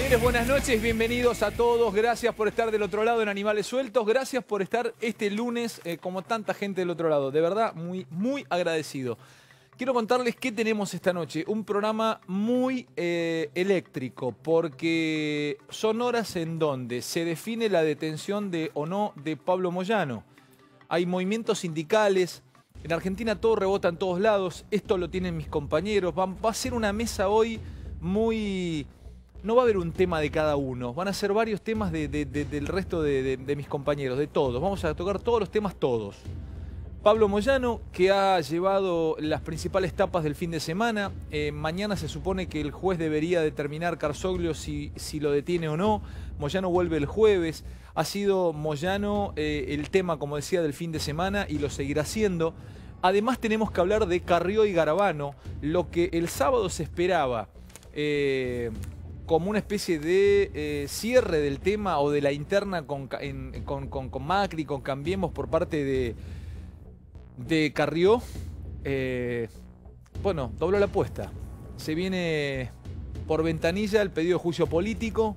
Señores, buenas noches, bienvenidos a todos. Gracias por estar del otro lado en Animales Sueltos. Gracias por estar este lunes como tanta gente del otro lado. De verdad, muy agradecido. Quiero contarles qué tenemos esta noche. Un programa muy eléctrico, porque son horas en donde se define la detención o no de Pablo Moyano. Hay movimientos sindicales. En Argentina todo rebota en todos lados. Esto lo tienen mis compañeros. Va a ser una mesa hoy muy... No va a haber un tema de cada uno. Van a ser varios temas del resto de mis compañeros, de todos. Vamos a tocar todos los temas, todos. Pablo Moyano, que ha llevado las principales tapas del fin de semana. Mañana se supone que el juez debería determinar, Carzoglio, si lo detiene o no. Moyano vuelve el jueves. Ha sido Moyano el tema, como decía, del fin de semana y lo seguirá siendo. Además tenemos que hablar de Carrió y Garabano, lo que el sábado se esperaba como una especie de cierre del tema o de la interna con Macri, con Cambiemos por parte de Carrió. Bueno, dobló la apuesta. Se viene por ventanilla el pedido de juicio político.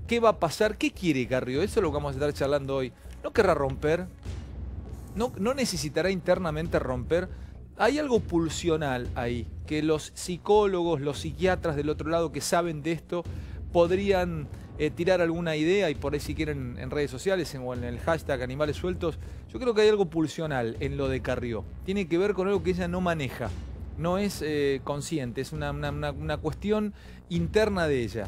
¿Qué va a pasar? ¿Qué quiere Carrió? Eso es lo que vamos a estar charlando hoy. ¿No querrá romper? ¿No necesitará internamente romper? Hay algo pulsional ahí, que los psicólogos, los psiquiatras del otro lado que saben de esto, podrían tirar alguna idea, y por ahí si quieren en redes sociales o en el hashtag Animales Sueltos. Yo creo que hay algo pulsional en lo de Carrió. Tiene que ver con algo que ella no maneja, no es consciente, es una cuestión interna de ella.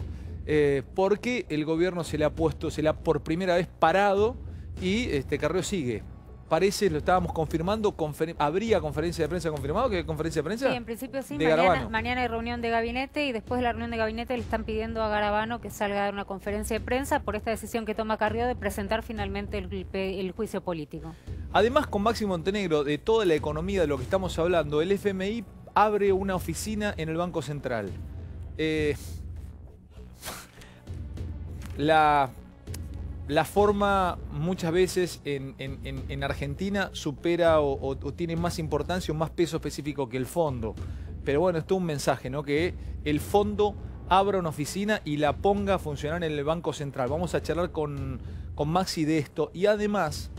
Porque el gobierno se le ha por primera vez parado y Carrió sigue. Parece, lo estábamos confirmando, ¿habría conferencia de prensa confirmado? ¿Qué conferencia de prensa? Sí, en principio sí. Mañana hay reunión de gabinete y después de la reunión de gabinete le están pidiendo a Garabano que salga a dar una conferencia de prensa por esta decisión que toma Carrió de presentar finalmente el juicio político. Además, con Maxi Montenegro, de toda la economía de lo que estamos hablando, el FMI abre una oficina en el Banco Central. La forma muchas veces en Argentina supera o tiene más importancia o más peso específico que el fondo. Pero bueno, esto es un mensaje, ¿no? Que el fondo abra una oficina y la ponga a funcionar en el Banco Central. Vamos a charlar con Maxi de esto. Y además,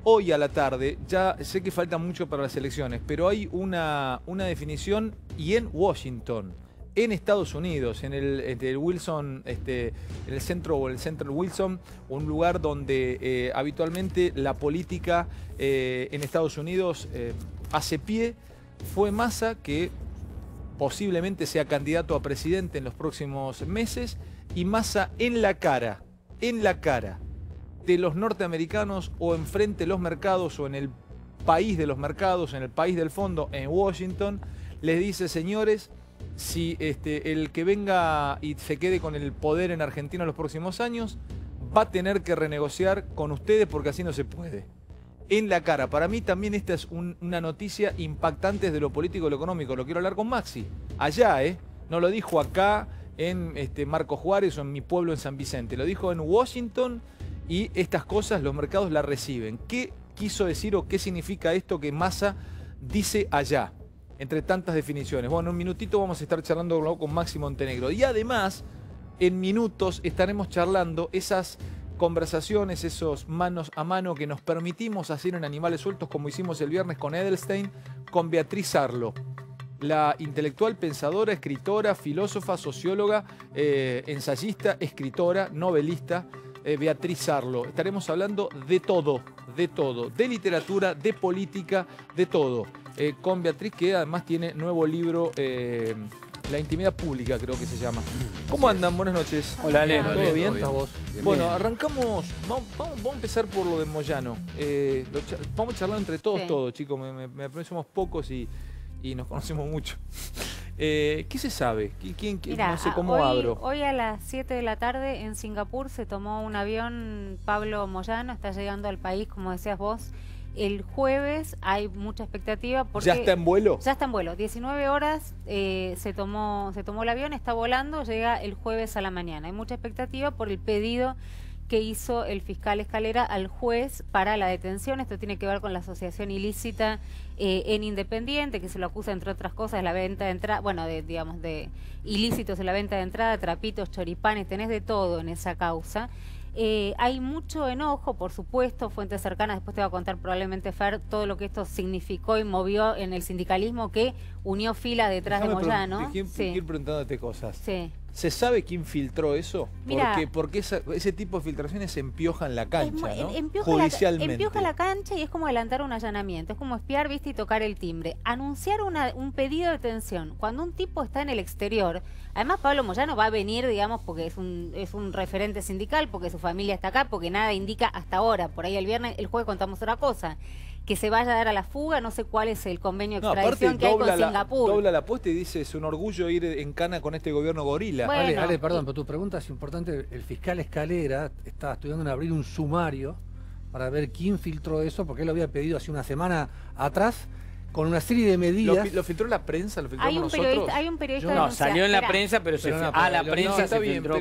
hoy a la tarde, ya sé que falta mucho para las elecciones, pero hay una definición y en Washington, en Estados Unidos, en el Wilson, en el centro Wilson, un lugar donde habitualmente la política en Estados Unidos hace pie. Fue Massa, que posiblemente sea candidato a presidente en los próximos meses, y Massa en la cara de los norteamericanos, o enfrente de los mercados, o en el país de los mercados, en el país del fondo, en Washington, les dice: señores, si el que venga y se quede con el poder en Argentina en los próximos años, va a tener que renegociar con ustedes porque así no se puede. En la cara. Para mí también esta es una noticia impactante desde lo político y lo económico. Lo quiero hablar con Maxi. Allá, no lo dijo acá en Marcos Juárez o en mi pueblo en San Vicente. Lo dijo en Washington, y estas cosas los mercados las reciben. ¿Qué quiso decir o qué significa esto que Massa dice allá? Entre tantas definiciones. Bueno, en un minutito vamos a estar charlando con Maxi Montenegro. Y además, en minutos estaremos charlando esas conversaciones, esos manos a mano que nos permitimos hacer en Animales Sueltos, como hicimos el viernes con Edelstein, con Beatriz Arlo, la intelectual, pensadora, escritora, filósofa, socióloga, ensayista, escritora, novelista, Beatriz Arlo. Estaremos hablando de todo, de literatura, de política, de todo. Con Beatriz, que además tiene nuevo libro, La intimidad pública, creo que se llama. ¿Cómo andan? Buenas noches. Hola, Ale. ¿Todo bien? ¿Vos? Bueno, arrancamos. Vamos a empezar por lo de Moyano. Vamos a charlar entre todos, Sí. todos, chicos. Me parece que somos pocos y nos conocemos mucho. ¿Qué se sabe? Mirá, no sé cómo abro. Hoy a las 7 de la tarde en Singapur se tomó un avión Pablo Moyano, está llegando al país, como decías vos. El jueves hay mucha expectativa porque... ¿Ya está en vuelo? Ya está en vuelo. 19 horas se tomó el avión, está volando, llega el jueves a la mañana. Hay mucha expectativa por el pedido que hizo el fiscal Escalera al juez para la detención. Esto tiene que ver con la asociación ilícita en Independiente, que se lo acusa, entre otras cosas, de la venta de entrada, bueno, digamos, de ilícitos en la venta de entrada, trapitos, choripanes, tenés de todo en esa causa. Hay mucho enojo, por supuesto, fuentes cercanas, después te va a contar probablemente Fer todo lo que esto significó y movió en el sindicalismo que unió fila detrás de Moyano. Ir preguntándote cosas. Sí. ¿Se sabe quién filtró eso? Mirá, porque ese tipo de filtraciones empiojan la cancha, ¿no? Judicialmente. Empioja la cancha y es como adelantar un allanamiento, es como espiar, viste, y tocar el timbre. Anunciar un pedido de detención cuando un tipo está en el exterior. Además, Pablo Moyano va a venir, digamos, porque es un referente sindical, porque su familia está acá, porque nada indica hasta ahora. Por ahí el jueves contamos otra cosa. Que se vaya a dar a la fuga, no sé cuál es el convenio de extradición que hay con Singapur. Dobla la apuesta y dice, es un orgullo ir en cana con este gobierno gorila. Bueno, Ale, perdón, pero tu pregunta es importante. El fiscal Escalera está estudiando en abrir un sumario para ver quién filtró eso, porque él lo había pedido hace una semana atrás, con una serie de medidas. ¿Lo filtró la prensa? ¿Lo filtramos nosotros? Hay un periodista no, salió en la prensa, pero la prensa se filtró.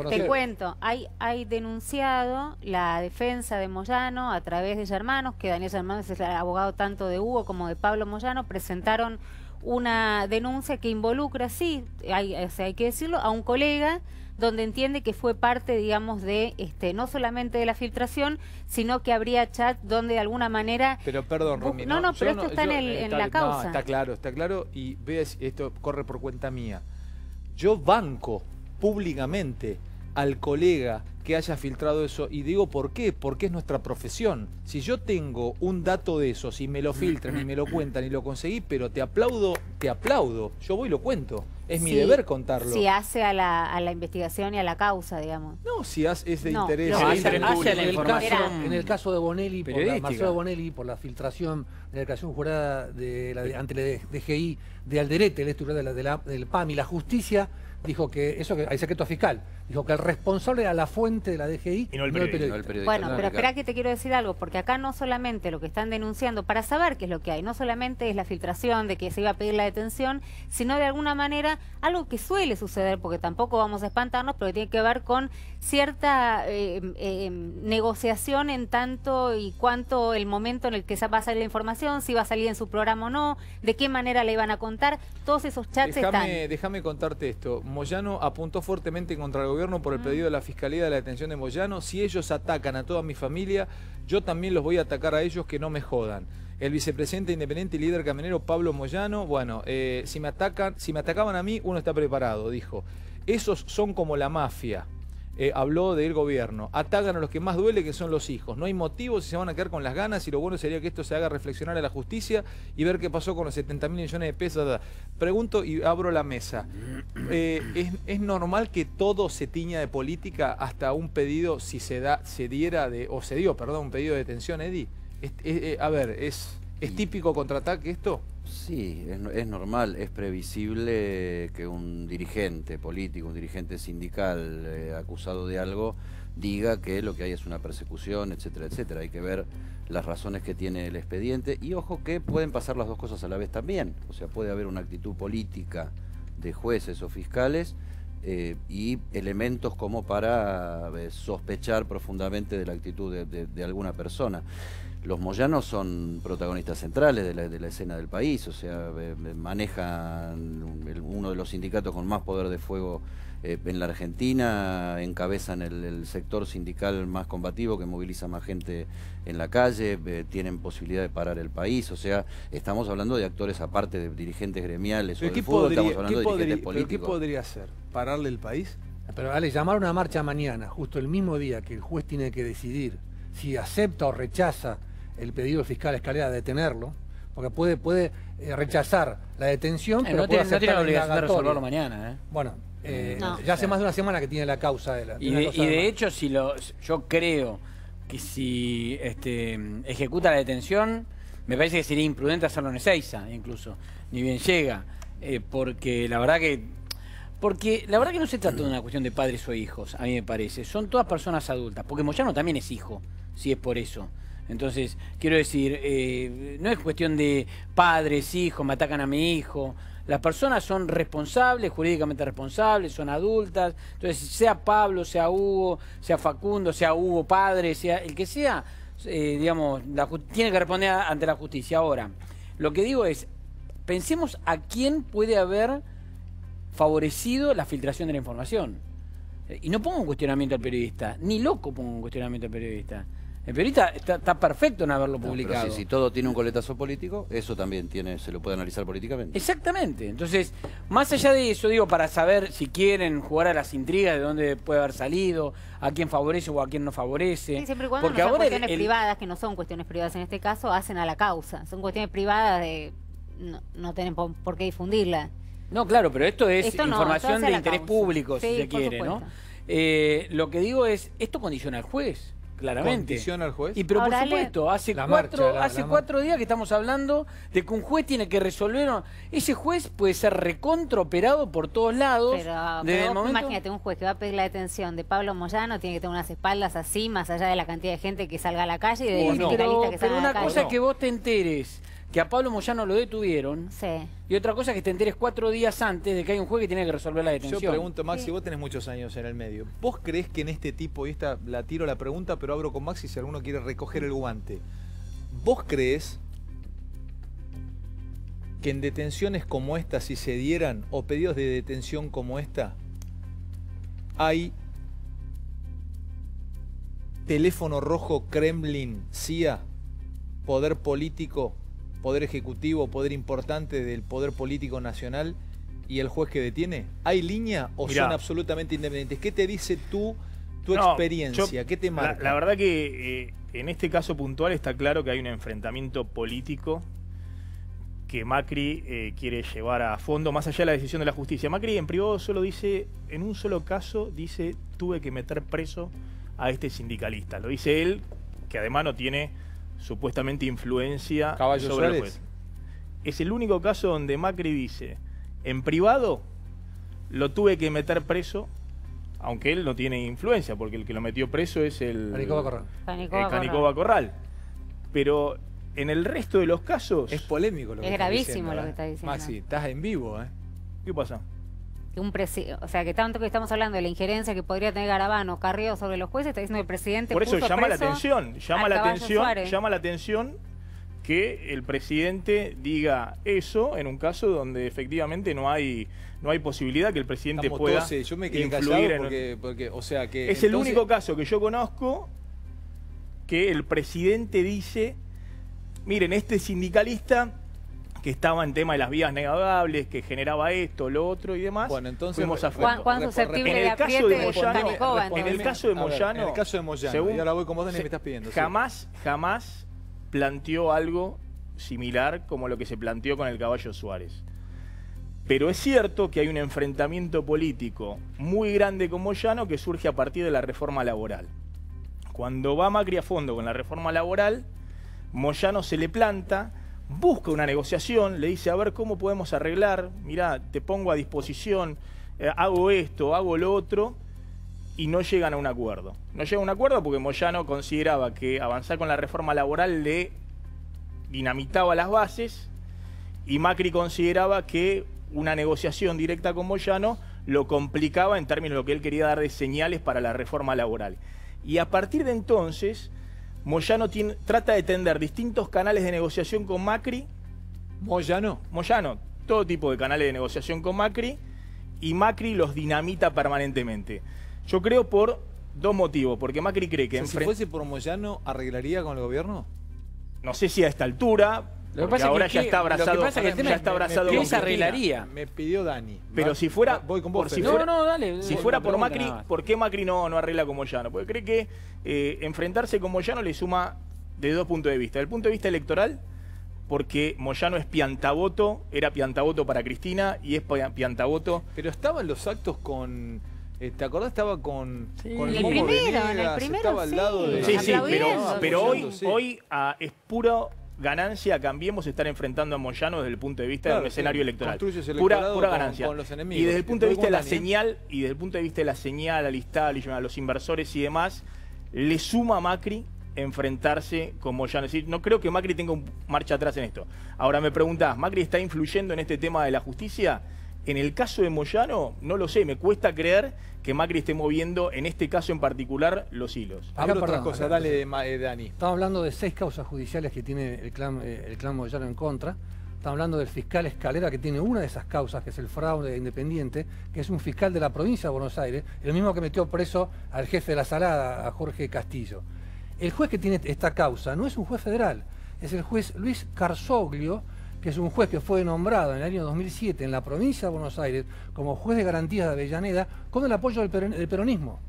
Te cuento, hay denunciado la defensa de Moyano a través de Germanos, que Daniel Germanos es el abogado tanto de Hugo como de Pablo Moyano, presentaron una denuncia que involucra, sí, hay que decirlo, a un colega, donde entiende que fue parte, digamos, de no solamente de la filtración, sino que habría chat donde de alguna manera... Pero perdón, Romy. No, pero esto está en la causa. No, está claro, y ves, esto corre por cuenta mía. Yo banco públicamente al colega que haya filtrado eso, y digo ¿por qué? Porque es nuestra profesión. Si yo tengo un dato de esos y me lo filtran y me lo cuentan y lo conseguí, pero te aplaudo, yo voy y lo cuento. Es mi deber contarlo. Si hace a la investigación y a la causa, digamos. No, si es de interés. En el caso de Bonelli, Marcelo Bonelli, por la filtración de la declaración jurada ante la DGI de Alderete, el estudiante del PAMI, la justicia dijo que hay secreto fiscal, dijo que el responsable era la fuente de la DGI y no el periodista. Bueno, pero espera que te quiero decir algo, porque acá no solamente lo que están denunciando, para saber qué es lo que hay, no solamente es la filtración de que se iba a pedir la detención, sino de alguna manera algo que suele suceder, porque tampoco vamos a espantarnos, pero tiene que ver con cierta negociación en tanto y cuanto el momento en el que va a salir la información, si va a salir en su programa o no, de qué manera le iban a contar, todos esos chats están. Déjame contarte esto. Moyano apuntó fuertemente contra el gobierno por el pedido de la Fiscalía de la detención de Moyano. Si ellos atacan a toda mi familia, yo también los voy a atacar a ellos, que no me jodan. El vicepresidente independiente y líder camionero Pablo Moyano, bueno, si me atacaban a mí, uno está preparado, dijo. Esos son como la mafia. Habló del gobierno. Atacan a los que más duele, que son los hijos. No hay motivos y se van a quedar con las ganas, y lo bueno sería que esto se haga reflexionar a la justicia y ver qué pasó con los 70.000 millones de pesos. Pregunto y abro la mesa. ¿Es normal que todo se tiña de política hasta un pedido, si se dio, un pedido de detención, Eddie? A ver, ¿es típico contraataque esto? Sí, es normal, es previsible que un dirigente político, un dirigente sindical acusado de algo, diga que lo que hay es una persecución, etcétera, etcétera. Hay que ver las razones que tiene el expediente y ojo que pueden pasar las dos cosas a la vez también. O sea, puede haber una actitud política de jueces o fiscales y elementos como para sospechar profundamente de la actitud de alguna persona. Los moyanos son protagonistas centrales de la escena del país, o sea, manejan uno de los sindicatos con más poder de fuego en la Argentina, encabezan el sector sindical más combativo que moviliza más gente en la calle, tienen posibilidad de parar el país, o sea, estamos hablando de actores aparte de dirigentes gremiales o del fútbol, estamos hablando de dirigentes políticos. ¿Qué podría hacer? ¿Pararle el país? Pero Ale, llamar a una marcha mañana, justo el mismo día que el juez tiene que decidir si acepta o rechaza el pedido del fiscal Escalera de detenerlo, porque puede rechazar la detención, pero no puede tiene la obligación de resolverlo mañana. Bueno, ya hace más de una semana que tiene la causa de la... Y de hecho, yo creo que si ejecuta la detención, me parece que sería imprudente hacerlo en Ezeiza, incluso, ni bien llega, porque la verdad que no se trata de una cuestión de padres o hijos, a mí me parece, son todas personas adultas, porque Moyano también es hijo, si es por eso. Entonces, quiero decir, no es cuestión de padres, hijos, me atacan a mi hijo. Las personas son responsables, jurídicamente responsables, son adultas. Entonces, sea Pablo, sea Hugo, sea Facundo, sea Hugo padre, sea el que sea, digamos, tiene que responder ante la justicia. Ahora, lo que digo es, pensemos a quién puede haber favorecido la filtración de la información. Y no pongo un cuestionamiento al periodista, ni loco pongo un cuestionamiento al periodista. El periodista está perfecto en haberlo publicado. Pero si todo tiene un coletazo político, eso también se lo puede analizar políticamente. Exactamente. Entonces, más allá de eso, digo, para saber si quieren jugar a las intrigas de dónde puede haber salido, a quién favorece o a quién no favorece. Sí, siempre y cuando porque no sean ahora cuestiones privadas, que no son cuestiones privadas en este caso, hacen a la causa. Son cuestiones privadas de no tienen por qué difundirla. No, claro, pero esto es información de interés público, si se quiere, ¿no? Lo que digo es, esto condiciona al juez. Claramente. ¿Condiciona al juez? Y pero ahora por supuesto, hace cuatro días que estamos hablando de que un juez tiene que resolver. Ese juez puede ser recontraoperado por todos lados. Pero imagínate, un juez que va a pedir la detención de Pablo Moyano tiene que tener unas espaldas así, más allá de la cantidad de gente que salga a la calle y de sindicalistas que salgan a la calle. Pero una cosa es que vos te enteres que a Pablo Moyano lo detuvieron. Sí. Y otra cosa es que te enteres 4 días antes de que hay un juez que tiene que resolver la detención. Yo pregunto, Maxi, vos tenés muchos años en el medio. ¿Vos creés que en este tipo, y esta la tiro la pregunta, pero abro con Maxi si alguno quiere recoger el guante? ¿Vos creés que en detenciones como esta, si se dieran, o pedidos de detención como esta, hay teléfono rojo Kremlin, CIA, poder político, poder ejecutivo, poder importante del poder político nacional y el juez que detiene? ¿Hay línea o son absolutamente independientes? ¿Qué te dice tu experiencia? ¿Qué te marca? La verdad que en este caso puntual está claro que hay un enfrentamiento político que Macri quiere llevar a fondo, más allá de la decisión de la justicia. Macri en privado solo dice, en un solo caso, dice, tuve que meter preso a este sindicalista. Lo dice él, que además no tiene supuestamente influencia sobre el juez. Es el único caso donde Macri dice, en privado lo tuve que meter preso, aunque él no tiene influencia, porque el que lo metió preso es el Canicoba Corral. Pero en el resto de los casos... Es polémico lo que es está gravísimo diciendo, lo que está diciendo. Maxi, estás en vivo, ¿eh? ¿Qué pasa? O sea, que tanto que estamos hablando de la injerencia que podría tener Garabano, Carrió sobre los jueces, está diciendo que el presidente por eso puso llama la preso atención, llama la atención que el presidente diga eso en un caso donde efectivamente no hay posibilidad que el presidente pueda yo me quedé influir callado porque o sea que es el único caso que yo conozco que el presidente dice, miren, este sindicalista que estaba en tema de las vías navegables, que generaba esto, lo otro y demás. Bueno, entonces fuimos a ¿Cuán susceptible de apriete es Canicoba? En el caso de Moyano, en el caso de Moyano, y ahora voy con vos, Dani, me estás pidiendo. Jamás planteó algo similar como lo que se planteó con el Caballo Suárez. Pero es cierto que hay un enfrentamiento político muy grande con Moyano que surge a partir de la reforma laboral. Cuando va Macri a fondo con la reforma laboral, Moyano se le planta, busca una negociación, le dice, a ver cómo podemos arreglar, mirá, te pongo a disposición, hago esto, hago lo otro, y no llegan a un acuerdo. No llegan a un acuerdo porque Moyano consideraba que avanzar con la reforma laboral le dinamitaba las bases, y Macri consideraba que una negociación directa con Moyano lo complicaba en términos de lo que él quería dar de señales para la reforma laboral. Y a partir de entonces... Moyano trata de tender distintos canales de negociación con Macri. ¿Moyano? Moyano, todo tipo de canales de negociación con Macri, y Macri los dinamita permanentemente. Yo creo por dos motivos, porque Macri cree que... Si fuese por Moyano, ¿arreglaría con el gobierno? No sé si a esta altura, porque ahora ya está abrazado. Lo que pasa es que el tema ¿qué se arreglaría? Me pidió Dani. Pero si fuera... Voy con vos. Si fuera por Macri, ¿por qué Macri no arregla con Moyano? Porque cree que enfrentarse con Moyano le suma de dos puntos de vista. Desde el punto de vista electoral, porque Moyano es piantavoto, era piantavoto para Cristina y es piantavoto... Pero estaba en los actos con... ¿Te acordás? Estaba con el primero, estaba al lado de... Sí, pero hoy es puro... ganancia, Cambiemos estar enfrentando a Moyano desde el punto de vista de un escenario electoral. Pura ganancia. Con los enemigos. Y desde el punto de vista de la señal, al establishment, a los inversores y demás, le suma a Macri enfrentarse con Moyano. Es decir, no creo que Macri tenga un marcha atrás en esto. Ahora me preguntás, ¿Macri está influyendo en este tema de la justicia? En el caso de Moyano, no lo sé, me cuesta creer que Macri esté moviendo, en este caso en particular, los hilos. Habla otra cosa, dale, Dani. Estamos hablando de 6 causas judiciales que tiene el clan Moyano en contra. Estamos hablando del fiscal Escalera, que tiene una de esas causas, que es el fraude independiente, que es un fiscal de la provincia de Buenos Aires, el mismo que metió preso al jefe de la Salada, a Jorge Castillo. El juez que tiene esta causa no es un juez federal, es el juez Luis Carsoglio, que es un juez que fue nombrado en el año 2007 en la provincia de Buenos Aires como juez de garantías de Avellaneda con el apoyo del peronismo.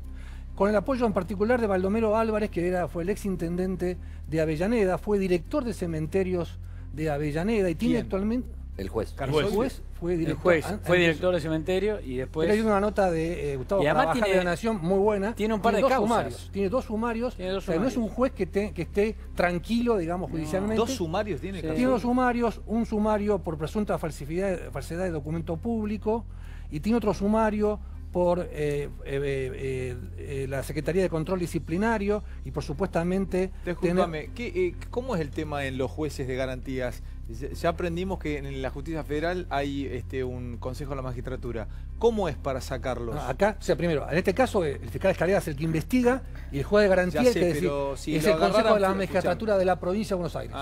Con el apoyo en particular de Baldomero Álvarez, que fue el exintendente de Avellaneda, fue director de cementerios de Avellaneda y tiene actualmente... El juez. El juez fue director, fue director de cementerio y después... Hay una nota de Gustavo Carvajal de la Nación muy buena. Tiene un par de causas. Tiene dos sumarios. O sea, no es un juez que esté tranquilo, digamos, judicialmente. ¿Dos sumarios tiene? Tiene 2 sumarios. Un sumario por presunta falsedad de documento público y tiene otro sumario por la Secretaría de Control Disciplinario y por supuestamente... Disculpame, ¿cómo es el tema en los jueces de garantías? Ya aprendimos que en la justicia federal hay un consejo de la magistratura. ¿Cómo es para sacarlos? No, acá, o sea, primero, en este caso el fiscal Escalera es el que investiga y el juez de garantía es el consejo de la magistratura de la provincia de Buenos Aires.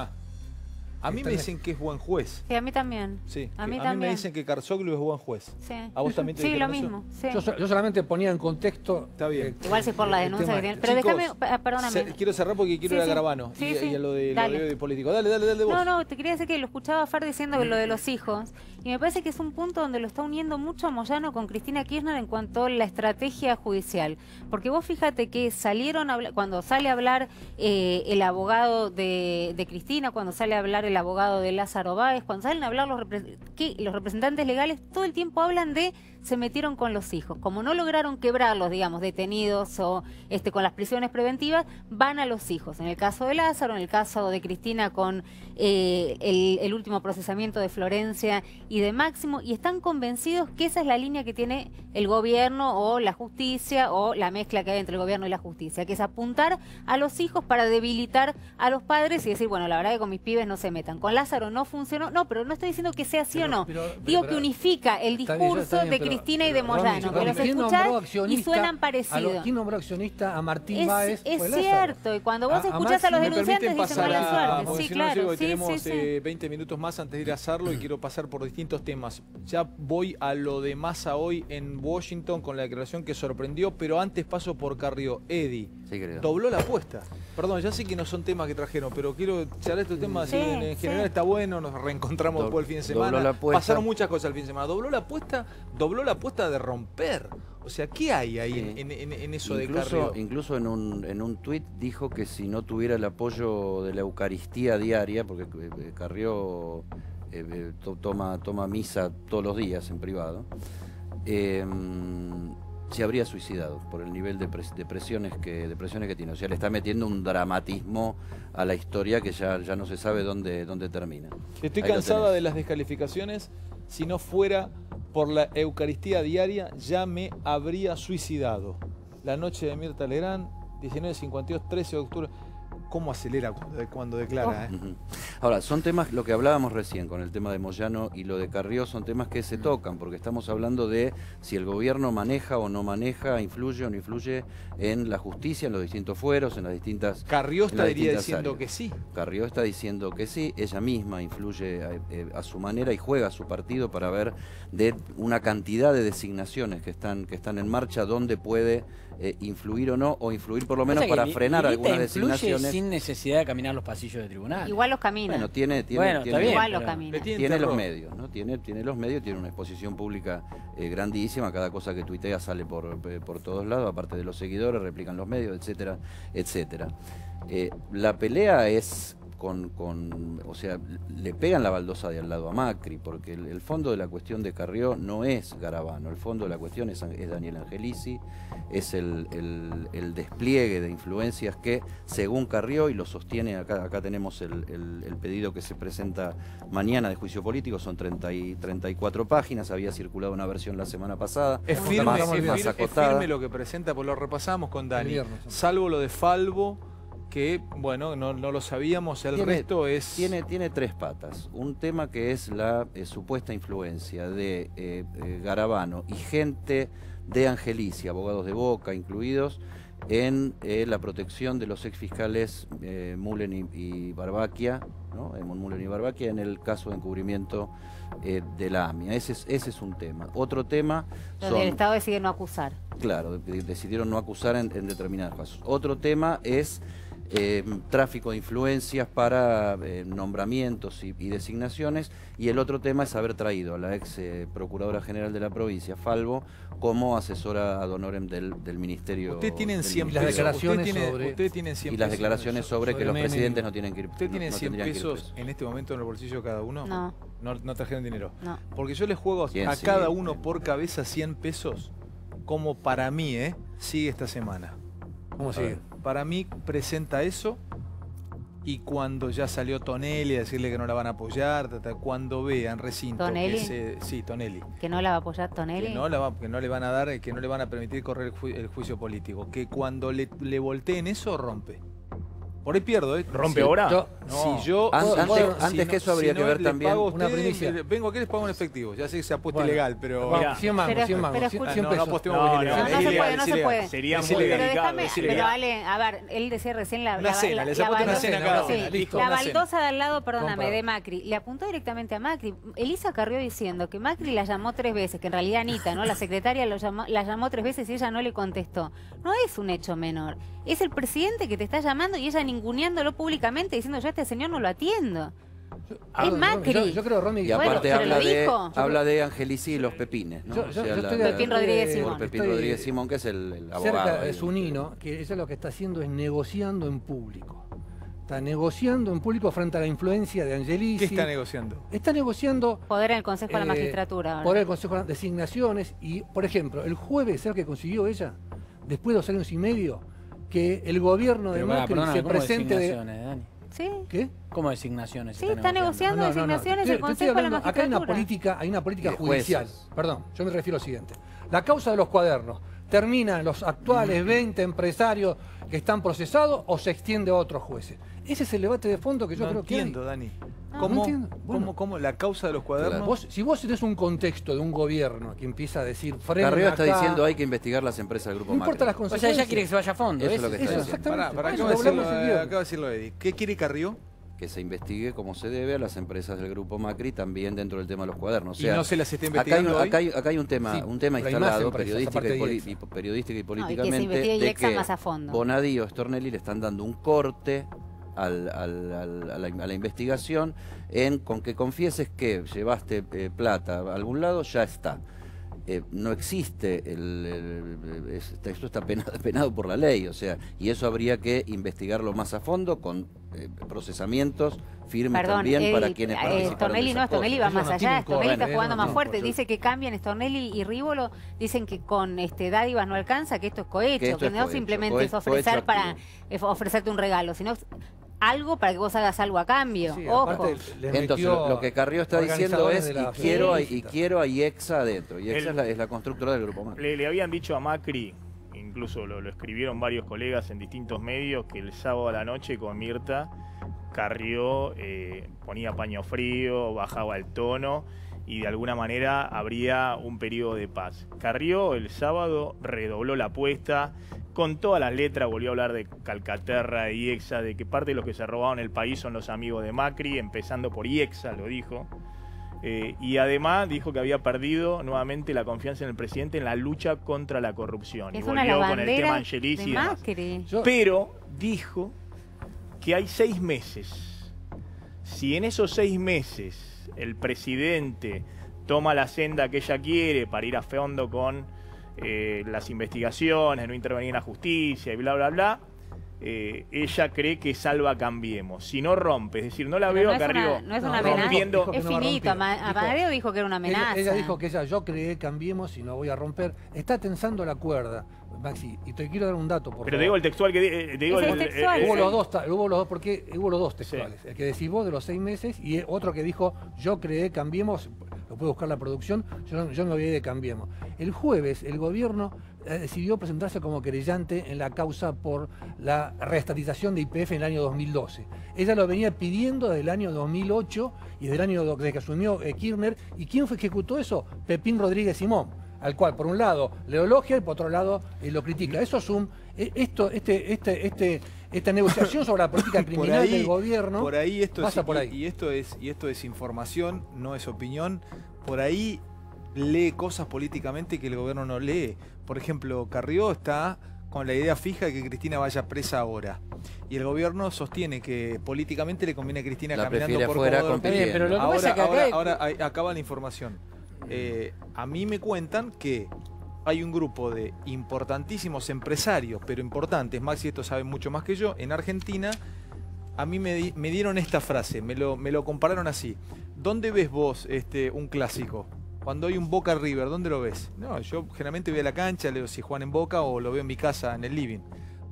A mí me dicen que es buen juez. Sí, a mí también. Sí, a mí me dicen que Carsoglio es buen juez. Sí. ¿A vos también te Sí, dijeron lo mismo. Sí. Yo solamente ponía en contexto... Está bien. Igual si por la denuncia que tiene. Pero Chicos, déjame, perdóname. Quiero cerrar porque quiero ir a Garabano y a lo de político. Dale vos. No, te quería decir que lo escuchaba Far diciendo que lo de los hijos. Y me parece que es un punto donde lo está uniendo mucho a Moyano con Cristina Kirchner en cuanto a la estrategia judicial. Porque vos fíjate que salieron cuando sale a hablar el abogado de Cristina, cuando sale a hablar el abogado de Lázaro Báez, cuando salen a hablar los representantes legales, todo el tiempo hablan de se metieron con los hijos. Como no lograron quebrarlos, digamos, detenidos o con las prisiones preventivas, van a los hijos. En el caso de Lázaro, en el caso de Cristina con el último procesamiento de Florencia y de Máximo, y están convencidos que esa es la línea que tiene el gobierno o la justicia o la mezcla que hay entre el gobierno y la justicia, que es apuntar a los hijos para debilitar a los padres y decir, bueno, la verdad que con mis pibes no se metan. Con Lázaro no funcionó. No, pero no estoy diciendo que sea así o no. Digo que unifica el discurso de Cristina y de Moyano, que los escuchás y suenan parecidos. ¿Quién nombró accionista a Martín Báez? Es cierto, y cuando vos escuchás a los denunciantes dicen mala suerte. Sí, claro. Tenemos 20 minutos más antes de ir a hacerlo y quiero pasar por distintos temas. Ya voy a lo de Massa hoy en Washington con la declaración que sorprendió, pero antes paso por Carrió. Eddie, dobló la apuesta. Perdón, ya sé que no son temas que trajeron, pero quiero charlar estos temas. En general está bueno, nos reencontramos después del fin de semana. Pasaron muchas cosas el fin de semana. Dobló la apuesta de romper. O sea, ¿qué hay ahí en eso de Carrió? Incluso en un tuit dijo que si no tuviera el apoyo de la Eucaristía diaria, porque Carrió toma misa todos los días en privado, se habría suicidado por el nivel de presiones que tiene. O sea, le está metiendo un dramatismo a la historia que ya no se sabe dónde termina. Estoy cansada de las descalificaciones. Si no fuera por la Eucaristía diaria, ya me habría suicidado. La noche de Mirta Legrand, 1952, 13 de octubre. ¿Cómo acelera cuando declara? Ahora, son temas, lo que hablábamos recién con el tema de Moyano y lo de Carrió, son temas que se tocan, porque estamos hablando de si el gobierno maneja o no maneja, influye o no influye en la justicia, en los distintos fueros, en las distintas... Carrió estaría diciendo que sí. Carrió está diciendo que sí, ella misma influye a su manera y juega a su partido para ver de una cantidad de designaciones que están en marcha, donde puede influir o no, o influir por lo menos para frenar algunas designaciones. Sin necesidad de caminar los pasillos de tribunal. Igual los camina. Bueno, tiene igual los camina. Tiene los medios, ¿no? Tiene los medios, tiene una exposición pública grandísima, cada cosa que tuitea sale por todos lados, aparte de los seguidores, replican los medios, etcétera, etcétera. La pelea es o sea, le pegan la baldosa de al lado a Macri, porque el fondo de la cuestión de Carrió no es Garabano, el fondo de la cuestión es Daniel Angelici, es el despliegue de influencias que, según Carrió, y lo sostiene, acá tenemos el pedido que se presenta mañana de juicio político, son 34 páginas, había circulado una versión la semana pasada. Es firme lo que presenta, pues lo repasamos con Dani, salvo lo de Falvo, que, bueno, no lo sabíamos, el resto es... Tiene tres patas. Un tema que es la supuesta influencia de Garabano y gente de Angelici, abogados de Boca incluidos, en la protección de los exfiscales Mullen y Barbaquia, ¿no? Edmond Mullen y Barbaquia, en el caso de encubrimiento de la AMIA. Ese es un tema. Otro tema... Donde el Estado decide no acusar. Claro, decidieron no acusar en determinados casos. Otro tema es tráfico de influencias para nombramientos y designaciones, y el otro tema es haber traído a la ex Procuradora General de la provincia, Falvo, como asesora ad honorem del Ministerio. Usted tiene 100 pesos. Usted tiene 100 y las declaraciones sobre que los presidentes no tienen que ir. ¿Usted tiene 100 pesos en este momento en el bolsillo cada uno? No. No trajeron dinero. No. Porque yo les juego a cada uno por cabeza 100 pesos, como para mí, sigue esta semana. ¿Cómo sigue? Para mí presenta eso, y cuando ya salió Tonelli a decirle que no la van a apoyar, cuando vean recinto ¿Tonelli? sí, Tonelli, ¿Que no la va a apoyar Tonelli? que no le van a dar, que no le van a permitir correr el juicio político, que cuando le volteen eso, rompe. Por ahí pierdo, ¿Rompe ahora? Antes que eso habría que ver también una primicia. Vengo aquí, les pago en efectivo. Ya sé que se apuesta ilegal, pero... 100 mangos, 100 mangos, 100 pesos. No se puede. Sería muy Pero delicado. déjame, pero Ale, a ver, él decía recién la cena, les apuesto una cena cada una. Listo, la una cena. baldosa de al lado, perdóname, de Macri, le apuntó directamente a Macri. Elisa Carrió diciendo que Macri la llamó 3 veces, que en realidad Anita, ¿no? La secretaria la llamó 3 veces y ella no le contestó. No es un hecho menor. Es el presidente que te está llamando y ella ninguneándolo públicamente diciendo yo a este señor no lo atiendo. Es Macri. Yo creo, Romy, y aparte habla de Angelici y los Pepines, ¿no? Pepín Rodríguez Simón. Pepín Rodríguez Simón, que es el abogado. Cerca de Zunino, que ella lo que está haciendo es negociando en público. Está negociando en público frente a la influencia de Angelici. ¿Qué está negociando? Está negociando... Poder en el Consejo de la Magistratura. Ahora. Poder en el Consejo de designaciones. Y, por ejemplo, el jueves, ¿sabes qué consiguió ella? Después de 2 años y medio, que el gobierno de Macri se presente... Dani? ¿Sí? ¿Qué? ¿Cómo designaciones? Sí, está negociando designaciones del Consejo de la Magistratura. Acá hay una política judicial. Perdón, yo me refiero a lo siguiente. La causa de los cuadernos, ¿terminan los actuales 20 empresarios que están procesados o se extiende a otros jueces? Ese es el debate de fondo que yo creo que hay. No entiendo, Dani. ¿Cómo la causa de los cuadernos? Si vos tenés un contexto de un gobierno que empieza a decir... Carrió está diciendo hay que investigar las empresas del Grupo Macri. No importa las consecuencias. O sea, ella quiere que se vaya a fondo. Eso es lo que está diciendo. Exactamente. Acaba de decirlo Eddie. ¿Qué quiere Carrió? Que se investigue como se debe a las empresas del Grupo Macri también dentro del tema de los cuadernos. O sea, y no se las está investigando acá hay un tema instalado periodística y políticamente de que más a fondo. Bonadío y Stornelli le están dando un corte a la investigación con que confieses que llevaste plata a algún lado, ya está. No existe, esto está penado por la ley, o sea, y eso habría que investigarlo más a fondo con procesamientos firmes también para quienes participaron de esas Stornelli va más allá, Stornelli está jugando más fuerte, yo... dice que cambian Stornelli y Rívolo, dicen que con dádivas no alcanza, que esto es cohecho, que no simplemente es ofrecer para ofrecerte un regalo, sino algo para que vos hagas algo a cambio. Sí, ojo. Entonces lo que Carrió está diciendo es quiero a IEXA adentro. IEXA es la constructora del Grupo Macri. Le habían dicho a Macri, incluso lo escribieron varios colegas en distintos medios, que el sábado a la noche con Mirta Carrió ponía paño frío, bajaba el tono y de alguna manera habría un periodo de paz. Carrió el sábado redobló la apuesta, con todas las letras volvió a hablar de Calcaterra, de IEXA, de que parte de los que se robaron el país son los amigos de Macri, empezando por IEXA, lo dijo. Y además dijo que había perdido nuevamente la confianza en el presidente en la lucha contra la corrupción. Es y volvió con el tema Angelici y demás. Pero dijo que hay 6 meses. Si en esos 6 meses el presidente toma la senda que ella quiere para ir a fondo con las investigaciones, no intervenir en la justicia y bla, bla, bla, ella cree que salva Cambiemos. Si no rompe, es decir, no la veo a Carrió no es una amenaza, es finito. Amadeo dijo que era una amenaza. Ella dijo que yo creé Cambiemos y no voy a romper. Está tensando la cuerda, Maxi, y te quiero dar un dato. Pero te digo el textual que digo hubo los dos, porque hubo los dos textuales. Sí. El que decís vos de los 6 meses y otro que dijo yo creé Cambiemos. Lo puede buscar la producción, yo no me voy de Cambiemos. El jueves el gobierno decidió presentarse como querellante en la causa por la reestatización de YPF en el año 2012. Ella lo venía pidiendo desde el año 2008 y desde el año desde que asumió Kirchner. ¿Y quién fue que ejecutó eso? Pepín Rodríguez Simón, al cual por un lado le elogia y por otro lado lo critica. Eso es un... Esta negociación sobre la política criminal del gobierno por ahí esto pasa es, por ahí. Y esto es información, no es opinión. Por ahí lee cosas políticamente que el gobierno no lee. Por ejemplo, Carrió está con la idea fija de que Cristina vaya presa ahora. Y el gobierno sostiene que políticamente le conviene a Cristina caminando por Comodoro Pi. Pero lo que pasa es que ahora acaba la información. A mí me cuentan que hay un grupo de importantísimos empresarios, pero importantes, Maxi esto sabe mucho más que yo, en Argentina. A mí me dieron esta frase, me lo compararon así. ¿Dónde ves vos un clásico? Cuando hay un Boca River, ¿dónde lo ves? No, yo generalmente voy a la cancha, leo si juegan en Boca o lo veo en mi casa, en el living.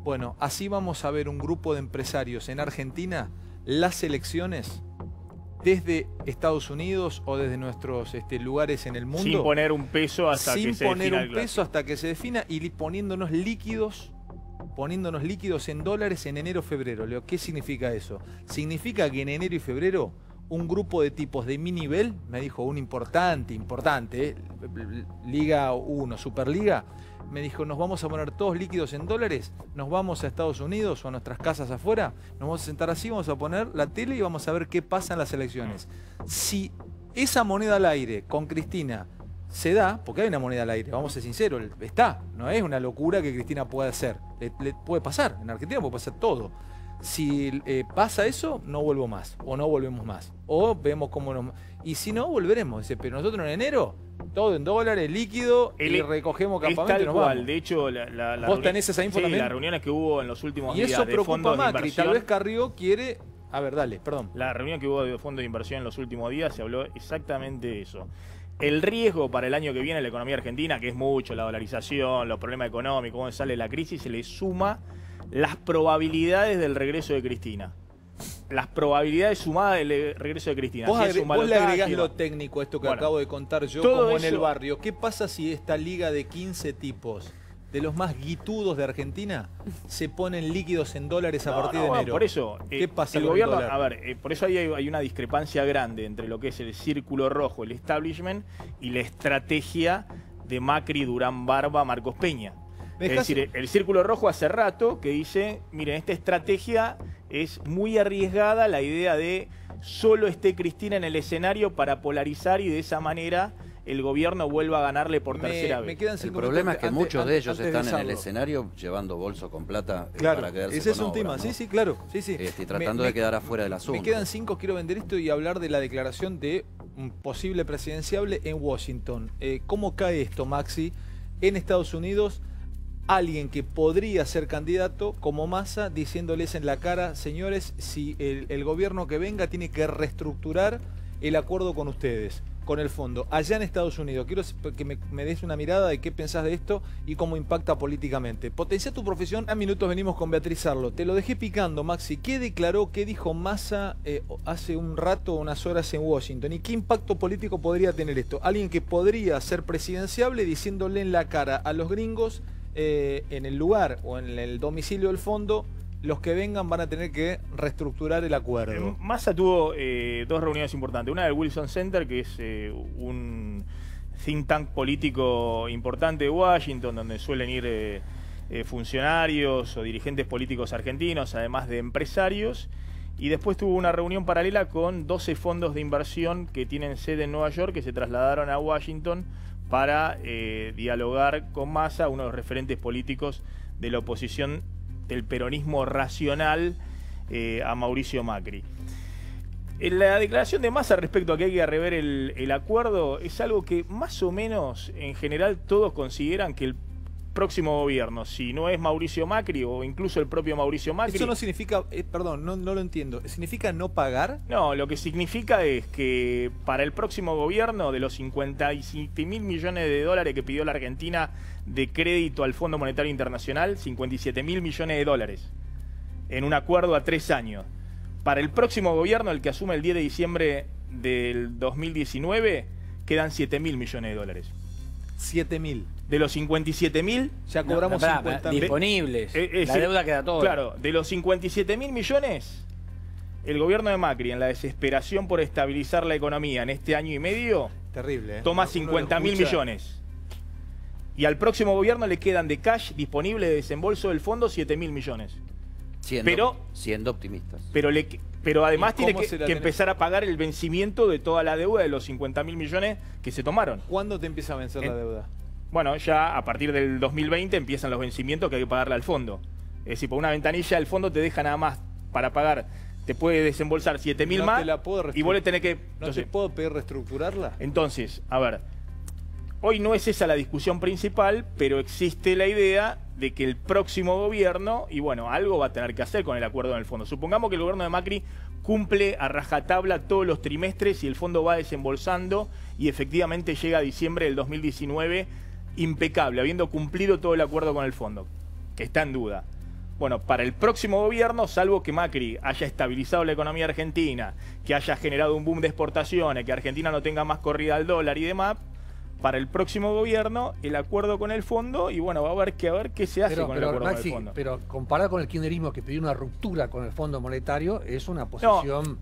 Bueno, así vamos a ver un grupo de empresarios en Argentina, las elecciones, desde Estados Unidos o desde nuestros lugares en el mundo. Sin poner un peso hasta que se defina. Sin poner un peso hasta que se defina y poniéndonos líquidos en dólares en enero, febrero. Leo, ¿qué significa eso? Significa que en enero y febrero un grupo de tipos de mi nivel, me dijo un importante, Liga 1, Superliga, me dijo, nos vamos a poner todos líquidos en dólares, nos vamos a Estados Unidos o a nuestras casas afuera, nos vamos a sentar así, vamos a poner la tele y vamos a ver qué pasa en las elecciones. Si esa moneda al aire con Cristina se da, porque hay una moneda al aire, vamos a ser sinceros, no es una locura que Cristina pueda hacer, le puede pasar, en Argentina puede pasar todo. Si pasa eso, no vuelvo más, o no volvemos más, o vemos cómo nos... Y si no, volveremos. Dice, pero nosotros en enero, todo en dólares, líquido, y recogemos campamento y nos vamos. De hecho, ¿Vos tenés esa info también? Las reuniones que hubo en los últimos días de fondos de inversión... Y eso preocupa a Macri, tal vez Carrió quiere... A ver, dale, perdón. La reunión que hubo de fondos de inversión en los últimos días se habló exactamente de eso. El riesgo para el año que viene en la economía argentina, que es mucho, la dolarización, los problemas económicos, cómo sale la crisis, se le suma las probabilidades del regreso de Cristina. Las probabilidades sumadas del regreso de Cristina. Vos le agregás lo técnico a esto que acabo de contar yo, como en el barrio. ¿Qué pasa si esta liga de 15 tipos, de los más guitudos de Argentina, se ponen líquidos en dólares a partir de enero? Por eso, ¿qué pasa el con gobierno? el dólar? Por eso hay una discrepancia grande entre lo que es el círculo rojo, el establishment, y la estrategia de Macri, Durán Barba, Marcos Peña. Es decir, el círculo rojo hace rato que dice, miren, esta estrategia es muy arriesgada, la idea de solo esté Cristina en el escenario para polarizar y de esa manera el gobierno vuelva a ganarle por tercera vez. El problema es que muchos de ellos están en el escenario llevando bolso con plata para quedarse ese es con un tema, obras, ¿no? Sí, claro. Sí. Tratando de quedar afuera del asunto. Me quedan 5, quiero vender esto y hablar de la declaración de un posible presidenciable en Washington. ¿Cómo cae esto, Maxi? En Estados Unidos, alguien que podría ser candidato como Massa, diciéndoles en la cara, señores, si el gobierno que venga tiene que reestructurar el acuerdo con ustedes, con el fondo. Allá en Estados Unidos, quiero que me des una mirada de qué pensás de esto y cómo impacta políticamente. Potencia tu profesión. A minutos venimos con Beatriz Arlo. Te lo dejé picando, Maxi. ¿Qué declaró, qué dijo Massa hace un rato, unas horas en Washington? ¿Y qué impacto político podría tener esto? Alguien que podría ser presidenciable diciéndole en la cara a los gringos, en el lugar o en el domicilio del fondo, los que vengan van a tener que reestructurar el acuerdo. Massa tuvo 2 reuniones importantes. Una del Wilson Center, que es un think tank político importante de Washington, donde suelen ir funcionarios o dirigentes políticos argentinos, además de empresarios. Y después tuvo una reunión paralela con 12 fondos de inversión que tienen sede en Nueva York, que se trasladaron a Washington para dialogar con Massa, uno de los referentes políticos de la oposición del peronismo racional a Mauricio Macri. En la declaración de Massa respecto a que hay que rever el acuerdo es algo que más o menos en general todos consideran que el próximo gobierno, si no es Mauricio Macri o incluso el propio Mauricio Macri... Eso no significa, perdón, no lo entiendo, ¿significa no pagar? No, lo que significa es que para el próximo gobierno, de los 57.000 millones de dólares que pidió la Argentina de crédito al Fondo Monetario Internacional, 57.000 millones de dólares en un acuerdo a 3 años. Para el próximo gobierno, el que asume el 10 de diciembre del 2019, quedan 7.000 millones de dólares. 7.000. De los 57.000... Ya cobramos 50.000. Disponibles. La deuda queda todo. Claro, de los 57.000 millones, el gobierno de Macri, en la desesperación por estabilizar la economía en este año y medio, terrible, toma 50.000 millones. Y al próximo gobierno le quedan de cash disponible de desembolso del fondo 7.000 millones. Siendo optimistas. Pero además tiene que empezar a pagar el vencimiento de toda la deuda de los 50.000 millones que se tomaron. ¿Cuándo te empieza a vencer la deuda? Bueno, ya a partir del 2020 empiezan los vencimientos que hay que pagarle al fondo. Es decir, por una ventanilla el fondo te deja nada más para pagar, te puede desembolsar 7.000 más y vos le tenés que... ¿No te puedo pedir reestructurarla? Entonces, a ver, hoy no es esa la discusión principal, pero existe la idea de que el próximo gobierno, y bueno, algo va a tener que hacer con el acuerdo en el fondo. Supongamos que el gobierno de Macri cumple a rajatabla todos los trimestres y el fondo va desembolsando y efectivamente llega a diciembre del 2019 impecable, habiendo cumplido todo el acuerdo con el fondo, que está en duda. Bueno, para el próximo gobierno, salvo que Macri haya estabilizado la economía argentina, que haya generado un boom de exportaciones, que Argentina no tenga más corrida al dólar y demás, para el próximo gobierno, el acuerdo con el fondo, y bueno, va a ver qué se hace con el acuerdo con el fondo. Pero comparado con el kirchnerismo que pidió una ruptura con el Fondo Monetario, es una posición...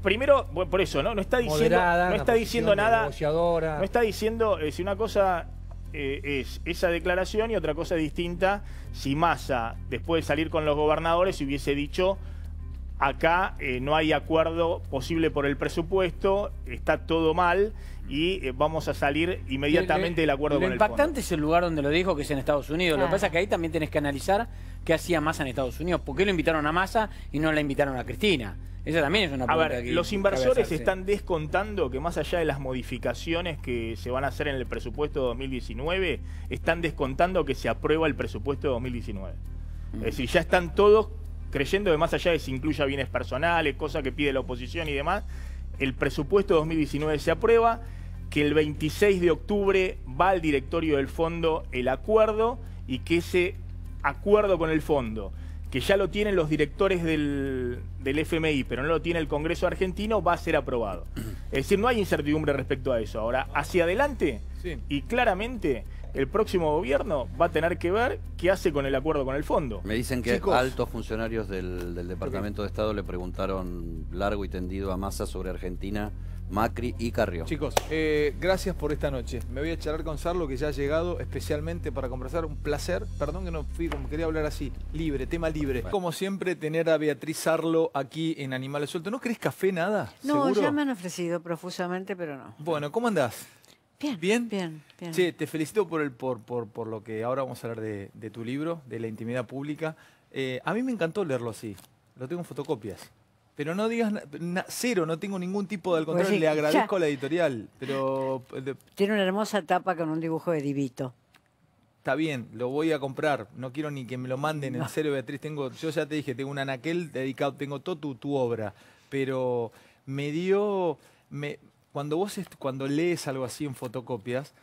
primero, por eso, ¿no? No está diciendo, moderada, no está diciendo nada... Negociadora. No está diciendo, si una cosa... es esa declaración y otra cosa distinta si Massa, después de salir con los gobernadores, hubiese dicho acá no hay acuerdo posible por el presupuesto, está todo mal y vamos a salir inmediatamente del acuerdo con el fondo. Lo impactante es el lugar donde lo dijo, que es en Estados Unidos. Claro. Lo que pasa es que ahí también tenés que analizar qué hacía Massa en Estados Unidos. ¿Por qué lo invitaron a Massa y no la invitaron a Cristina? Esa también es una pregunta. A ver, los inversores están descontando que más allá de las modificaciones que se van a hacer en el presupuesto 2019, están descontando que se aprueba el presupuesto 2019. Es decir, ya están todos creyendo que más allá de si incluya bienes personales, cosas que pide la oposición y demás, el presupuesto 2019 se aprueba, que el 26 de octubre va al directorio del fondo el acuerdo y que ese acuerdo con el fondo, que ya lo tienen los directores del FMI, pero no lo tiene el Congreso argentino, va a ser aprobado. Es decir, no hay incertidumbre respecto a eso. Ahora, hacia adelante, y claramente, el próximo gobierno va a tener que ver qué hace con el acuerdo con el fondo. Me dicen que altos funcionarios del Departamento de Estado le preguntaron largo y tendido a Massa sobre Argentina, Macri y Carrió. Chicos, gracias por esta noche. Me voy a charlar con Sarlo, que ya ha llegado especialmente para conversar. Un placer. Perdón que no fui, como quería hablar así. Libre, tema libre. Bueno. Como siempre, tener a Beatriz Sarlo aquí en Animales Sueltos. ¿No querés café, nada? No, ¿seguro? ya me han ofrecido profusamente, pero no. Bueno, ¿cómo andás? Bien. ¿Bien? Bien, bien. Che, te felicito por lo que ahora vamos a hablar de tu libro, de la intimidad pública. A mí me encantó leerlo así. Lo tengo en fotocopias. Pero no digas cero, no tengo ningún tipo de... Al contrario, pues sí, le agradezco a la editorial, pero... Tiene una hermosa tapa con un dibujo de Divito. Está bien, lo voy a comprar. No quiero ni que me lo manden, en serio, Beatriz. Yo ya te dije, tengo un anaquel dedicado, tengo todo tu obra. Pero me dio... Cuando lees algo así en fotocopias,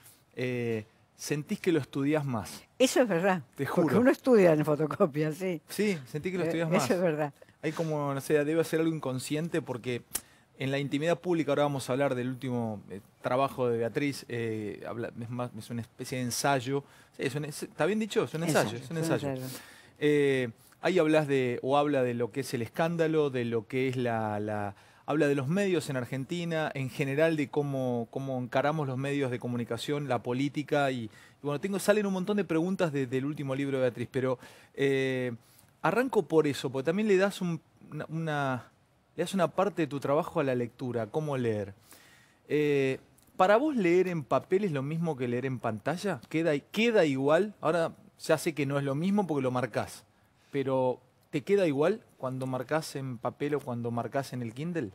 sentís que lo estudias más. Eso es verdad. Te juro. Porque uno estudia en fotocopias, sí. Sí, sentí que lo estudias más. Eso es verdad. Hay como, no sé, debe ser algo inconsciente porque en la intimidad pública, ahora vamos a hablar del último trabajo de Beatriz, es una especie de ensayo. Sí, ¿está bien dicho? Es un ensayo. Es un ensayo. Ahí habla de lo que es el escándalo, de lo que es habla de los medios en Argentina, en general de cómo encaramos los medios de comunicación, la política y bueno, salen un montón de preguntas del último libro de Beatriz, pero arranco por eso, porque también le das una parte de tu trabajo a la lectura, cómo leer. ¿Para vos leer en papel es lo mismo que leer en pantalla? ¿Queda igual? Ahora ya sé que no es lo mismo porque lo marcás, pero ¿te queda igual cuando marcás en papel o cuando marcás en el Kindle?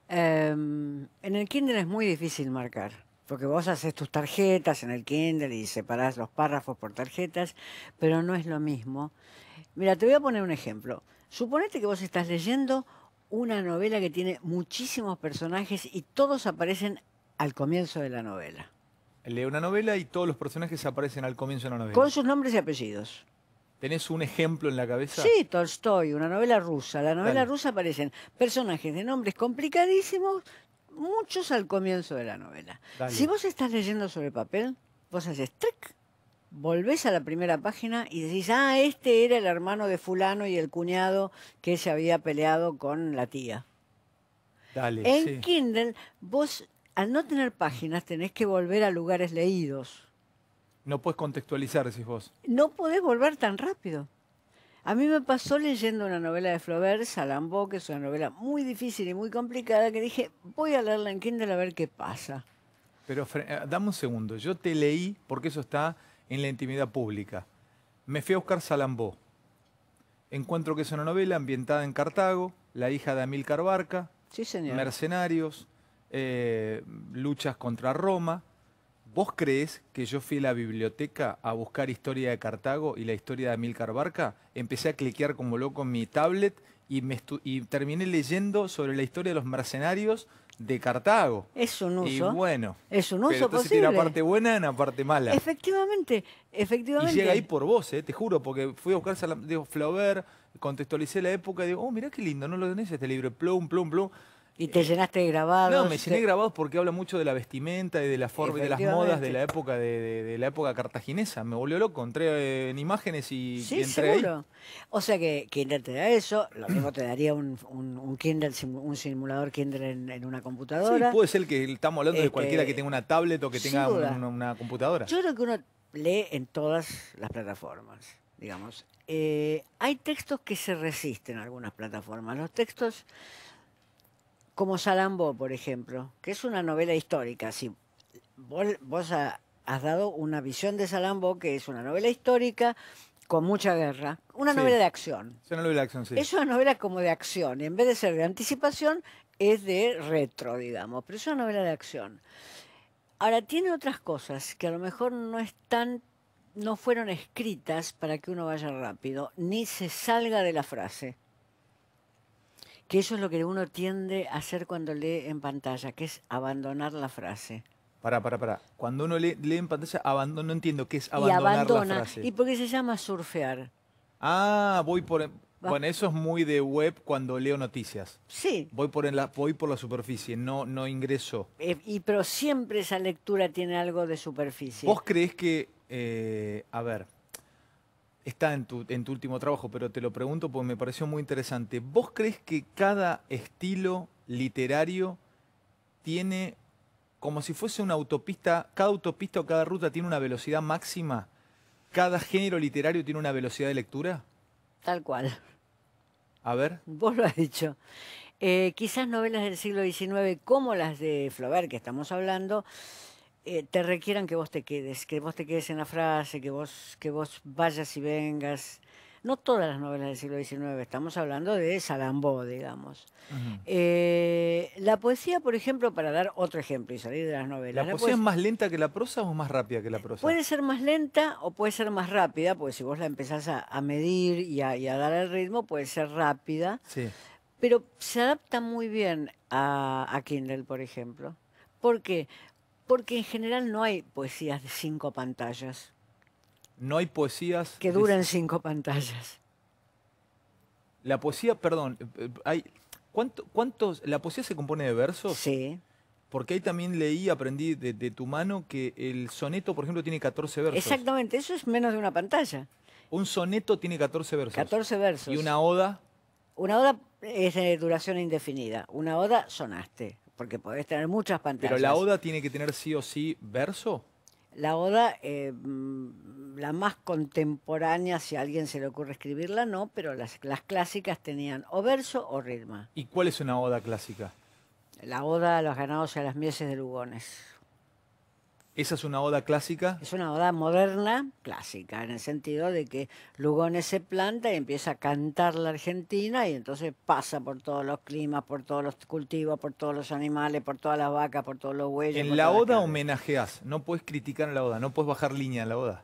En el Kindle es muy difícil marcar, porque vos haces tus tarjetas en el Kindle y separás los párrafos por tarjetas, pero no es lo mismo. Mira, te voy a poner un ejemplo. Suponete que vos estás leyendo una novela que tiene muchísimos personajes y todos aparecen al comienzo de la novela. Lee una novela y todos los personajes aparecen al comienzo de la novela. Con sus nombres y apellidos. ¿Tenés un ejemplo en la cabeza? Sí, Tolstoy, una novela rusa. La novela rusa aparecen personajes de nombres complicadísimos, muchos al comienzo de la novela. Dale. Si vos estás leyendo sobre papel, vos haces ¡tric! Volvés a la primera página y decís, ah, este era el hermano de fulano y el cuñado que se había peleado con la tía. Dale, En sí. Kindle, vos, al no tener páginas, tenés que volver a lugares leídos. No puedes contextualizar, decís vos. No podés volver tan rápido. A mí me pasó leyendo una novela de Flaubert, Salambó, que es una novela muy difícil y muy complicada, que dije, voy a leerla en Kindle a ver qué pasa. Pero dame un segundo. Yo te leí, porque eso está en la intimidad pública. Me fui a buscar Salambó. Encuentro que es una novela ambientada en Cartago, la hija de Amílcar Barca, Sí, señor. mercenarios, luchas contra Roma. ¿Vos creés que yo fui a la biblioteca a buscar historia de Cartago y la historia de Amílcar Barca? Empecé a cliquear como loco en mi tablet y terminé leyendo sobre la historia de los mercenarios de Cartago. Es un uso. Y bueno, es un pero uso entonces posible. tiene una parte buena y una parte mala. Efectivamente, efectivamente. Y llega ahí por vos, te juro, porque fui a buscar digo, Flaubert, contextualicé la época y digo, oh, mirá qué lindo, no lo tenés este libro, plum, plum, plum. Y te llenaste de grabados. No, me llené grabados porque habla mucho de la vestimenta y de la forma y de las modas de la época de la época cartaginesa. Me volvió loco, entré en imágenes y Sí, entré seguro. ahí. O sea que Kindle te da eso, lo mismo te daría un Kindle, un simulador Kindle en una Sí, computadora. puede ser que estamos hablando de cualquiera Este, que tenga una tablet o que sin tenga duda. una computadora. Yo creo que uno lee en todas las plataformas, digamos. Hay textos que se resisten a algunas plataformas. Los textos como Salambó, por ejemplo, que es una novela histórica. Si vos has dado una visión de Salambó, que es una novela histórica con mucha guerra, una Sí. novela de acción. Es una novela de acción, sí. Es una novela como de acción, y en vez de ser de anticipación, es de retro, digamos, pero es una novela de acción. Ahora, tiene otras cosas que a lo mejor no fueron escritas para que uno vaya rápido, ni se salga de la frase. Que eso es lo que uno tiende a hacer cuando lee en pantalla, que es abandonar la frase. Pará. Cuando uno lee en pantalla, no entiendo qué es Y abandonar abandona, la frase. y porque se llama surfear. Ah, bueno, eso es muy de web cuando leo noticias. Sí, Voy por la superficie, no ingreso. pero siempre esa lectura tiene algo de superficie. ¿Vos creés que, a ver, está en tu último trabajo, pero te lo pregunto porque me pareció muy interesante. ¿Vos creés que cada estilo literario tiene, como si fuese una autopista, cada autopista o cada ruta tiene una velocidad máxima? ¿Cada género literario tiene una velocidad de lectura? Tal cual. A ver. Vos lo has dicho. Quizás novelas del siglo XIX, como las de Flaubert que estamos hablando, te requieran que vos te quedes en la frase, que vos vayas y vengas. No todas las novelas del siglo XIX, estamos hablando de Salambó, digamos. La poesía, por ejemplo, para dar otro ejemplo y salir de las novelas. ¿La poesía es más lenta que la prosa o más rápida que la prosa? Puede ser más lenta o puede ser más rápida, porque si vos la empezás a medir y a dar el ritmo, puede ser rápida. Sí. Pero se adapta muy bien a Kindle, por ejemplo. ¿Por qué? Porque en general no hay poesías de 5 pantallas. No hay poesías... Que duren 5 pantallas. La poesía, perdón, ¿la poesía se compone de versos? Sí. Porque ahí también aprendí de tu mano que el soneto, por ejemplo, tiene 14 versos. Exactamente, eso es menos de una pantalla. Un soneto tiene 14 versos. 14 versos. ¿Y una oda? Una oda es de duración indefinida. Una oda sonaste, porque podés tener muchas pantallas. ¿Pero la oda tiene que tener sí o sí verso? La oda, la más contemporánea, si a alguien se le ocurre escribirla, no, pero las clásicas tenían o verso o ritmo. ¿Y cuál es una oda clásica? La oda a los ganados y a las mieses de Lugones. ¿Esa es una oda clásica? Es una oda moderna, clásica, en el sentido de que Lugones se planta y empieza a cantar la Argentina y entonces pasa por todos los climas, por todos los cultivos, por todos los animales, por todas las vacas, por todos los bueyes. En la oda homenajeás, no puedes criticar a la oda, no puedes bajar línea en la oda.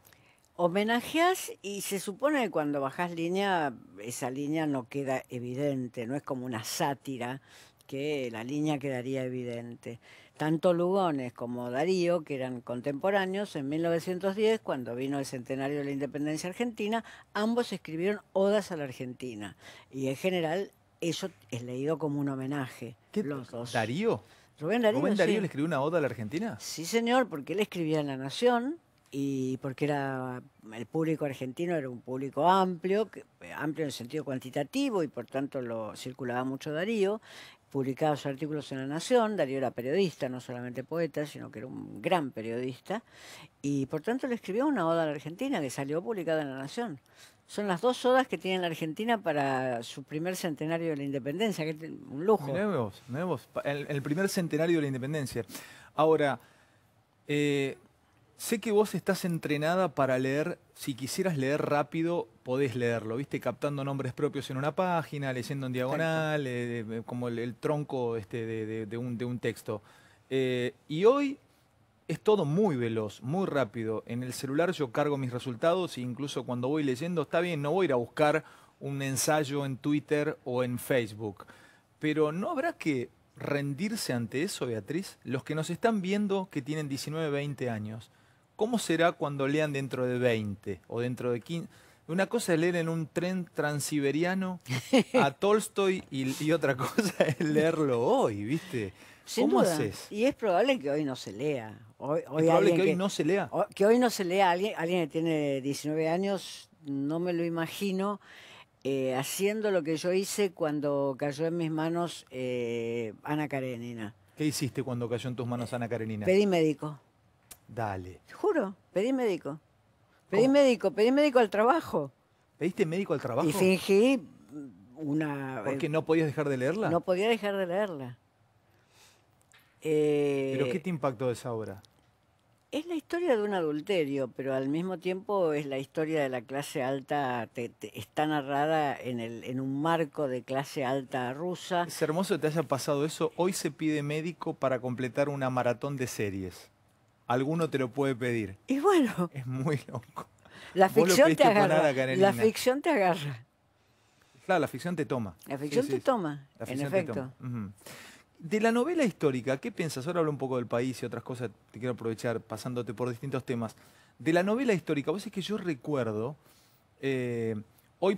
Homenajeás y se supone que cuando bajás línea, esa línea no queda evidente, no es como una sátira que la línea quedaría evidente. Tanto Lugones como Darío, que eran contemporáneos, en 1910, cuando vino el centenario de la independencia argentina, ambos escribieron odas a la Argentina. Y en general eso es leído como un homenaje. ¿Qué? Los dos. ¿Darío? Rubén Darío, ¿Rubén Darío sí. le escribió una oda a la Argentina? Sí, señor, porque él escribía en La Nación y porque el público argentino era un público amplio, amplio en el sentido cuantitativo, y por tanto lo circulaba mucho Darío, publicaba sus artículos en La Nación. Darío era periodista, no solamente poeta, sino que era un gran periodista, y por tanto le escribió una oda a la Argentina que salió publicada en La Nación. Son las 2 odas que tiene la Argentina para su primer centenario de la independencia, que es un lujo. Mirá vos, el primer centenario de la independencia. Ahora, sé que vos estás entrenada para leer, si quisieras leer rápido, podés leerlo, ¿viste? Captando nombres propios en una página, leyendo en diagonal, como el tronco de un texto. Y hoy es todo muy veloz, muy rápido. En el celular yo cargo mis resultados e incluso cuando voy leyendo, está bien, no voy a ir a buscar un ensayo en Twitter o en Facebook. Pero ¿no habrá que rendirse ante eso, Beatriz? Los que nos están viendo que tienen 19, 20 años, ¿cómo será cuando lean dentro de 20 o dentro de 15? Una cosa es leer en un tren transiberiano a Tolstoy y otra cosa es leerlo hoy, ¿viste? ¿Cómo haces? Y es probable que hoy no se lea. ¿Es probable que hoy no se lea? Que hoy no se lea. Alguien que tiene 19 años, no me lo imagino haciendo lo que yo hice cuando cayó en mis manos Ana Karenina. ¿Qué hiciste cuando cayó en tus manos Ana Karenina? Pedí médico. Dale. Juro, pedí médico. Pedí médico al trabajo. ¿Pediste médico al trabajo? Y fingí una... ¿Por qué no podías dejar de leerla? No podía dejar de leerla. ¿Pero qué te impactó esa obra? Es la historia de un adulterio, pero al mismo tiempo es la historia de la clase alta, está narrada en un marco de clase alta rusa. Es hermoso que te haya pasado eso. Hoy se pide médico para completar una maratón de series. Alguno te lo puede pedir. Y bueno. Es muy loco. La ficción te agarra. La ficción te agarra. Claro, la ficción te toma. La ficción te toma, en efecto. De la novela histórica, ¿qué piensas? Ahora hablo un poco del país y otras cosas, te quiero aprovechar pasándote por distintos temas. De la novela histórica, vos es que yo recuerdo, hoy,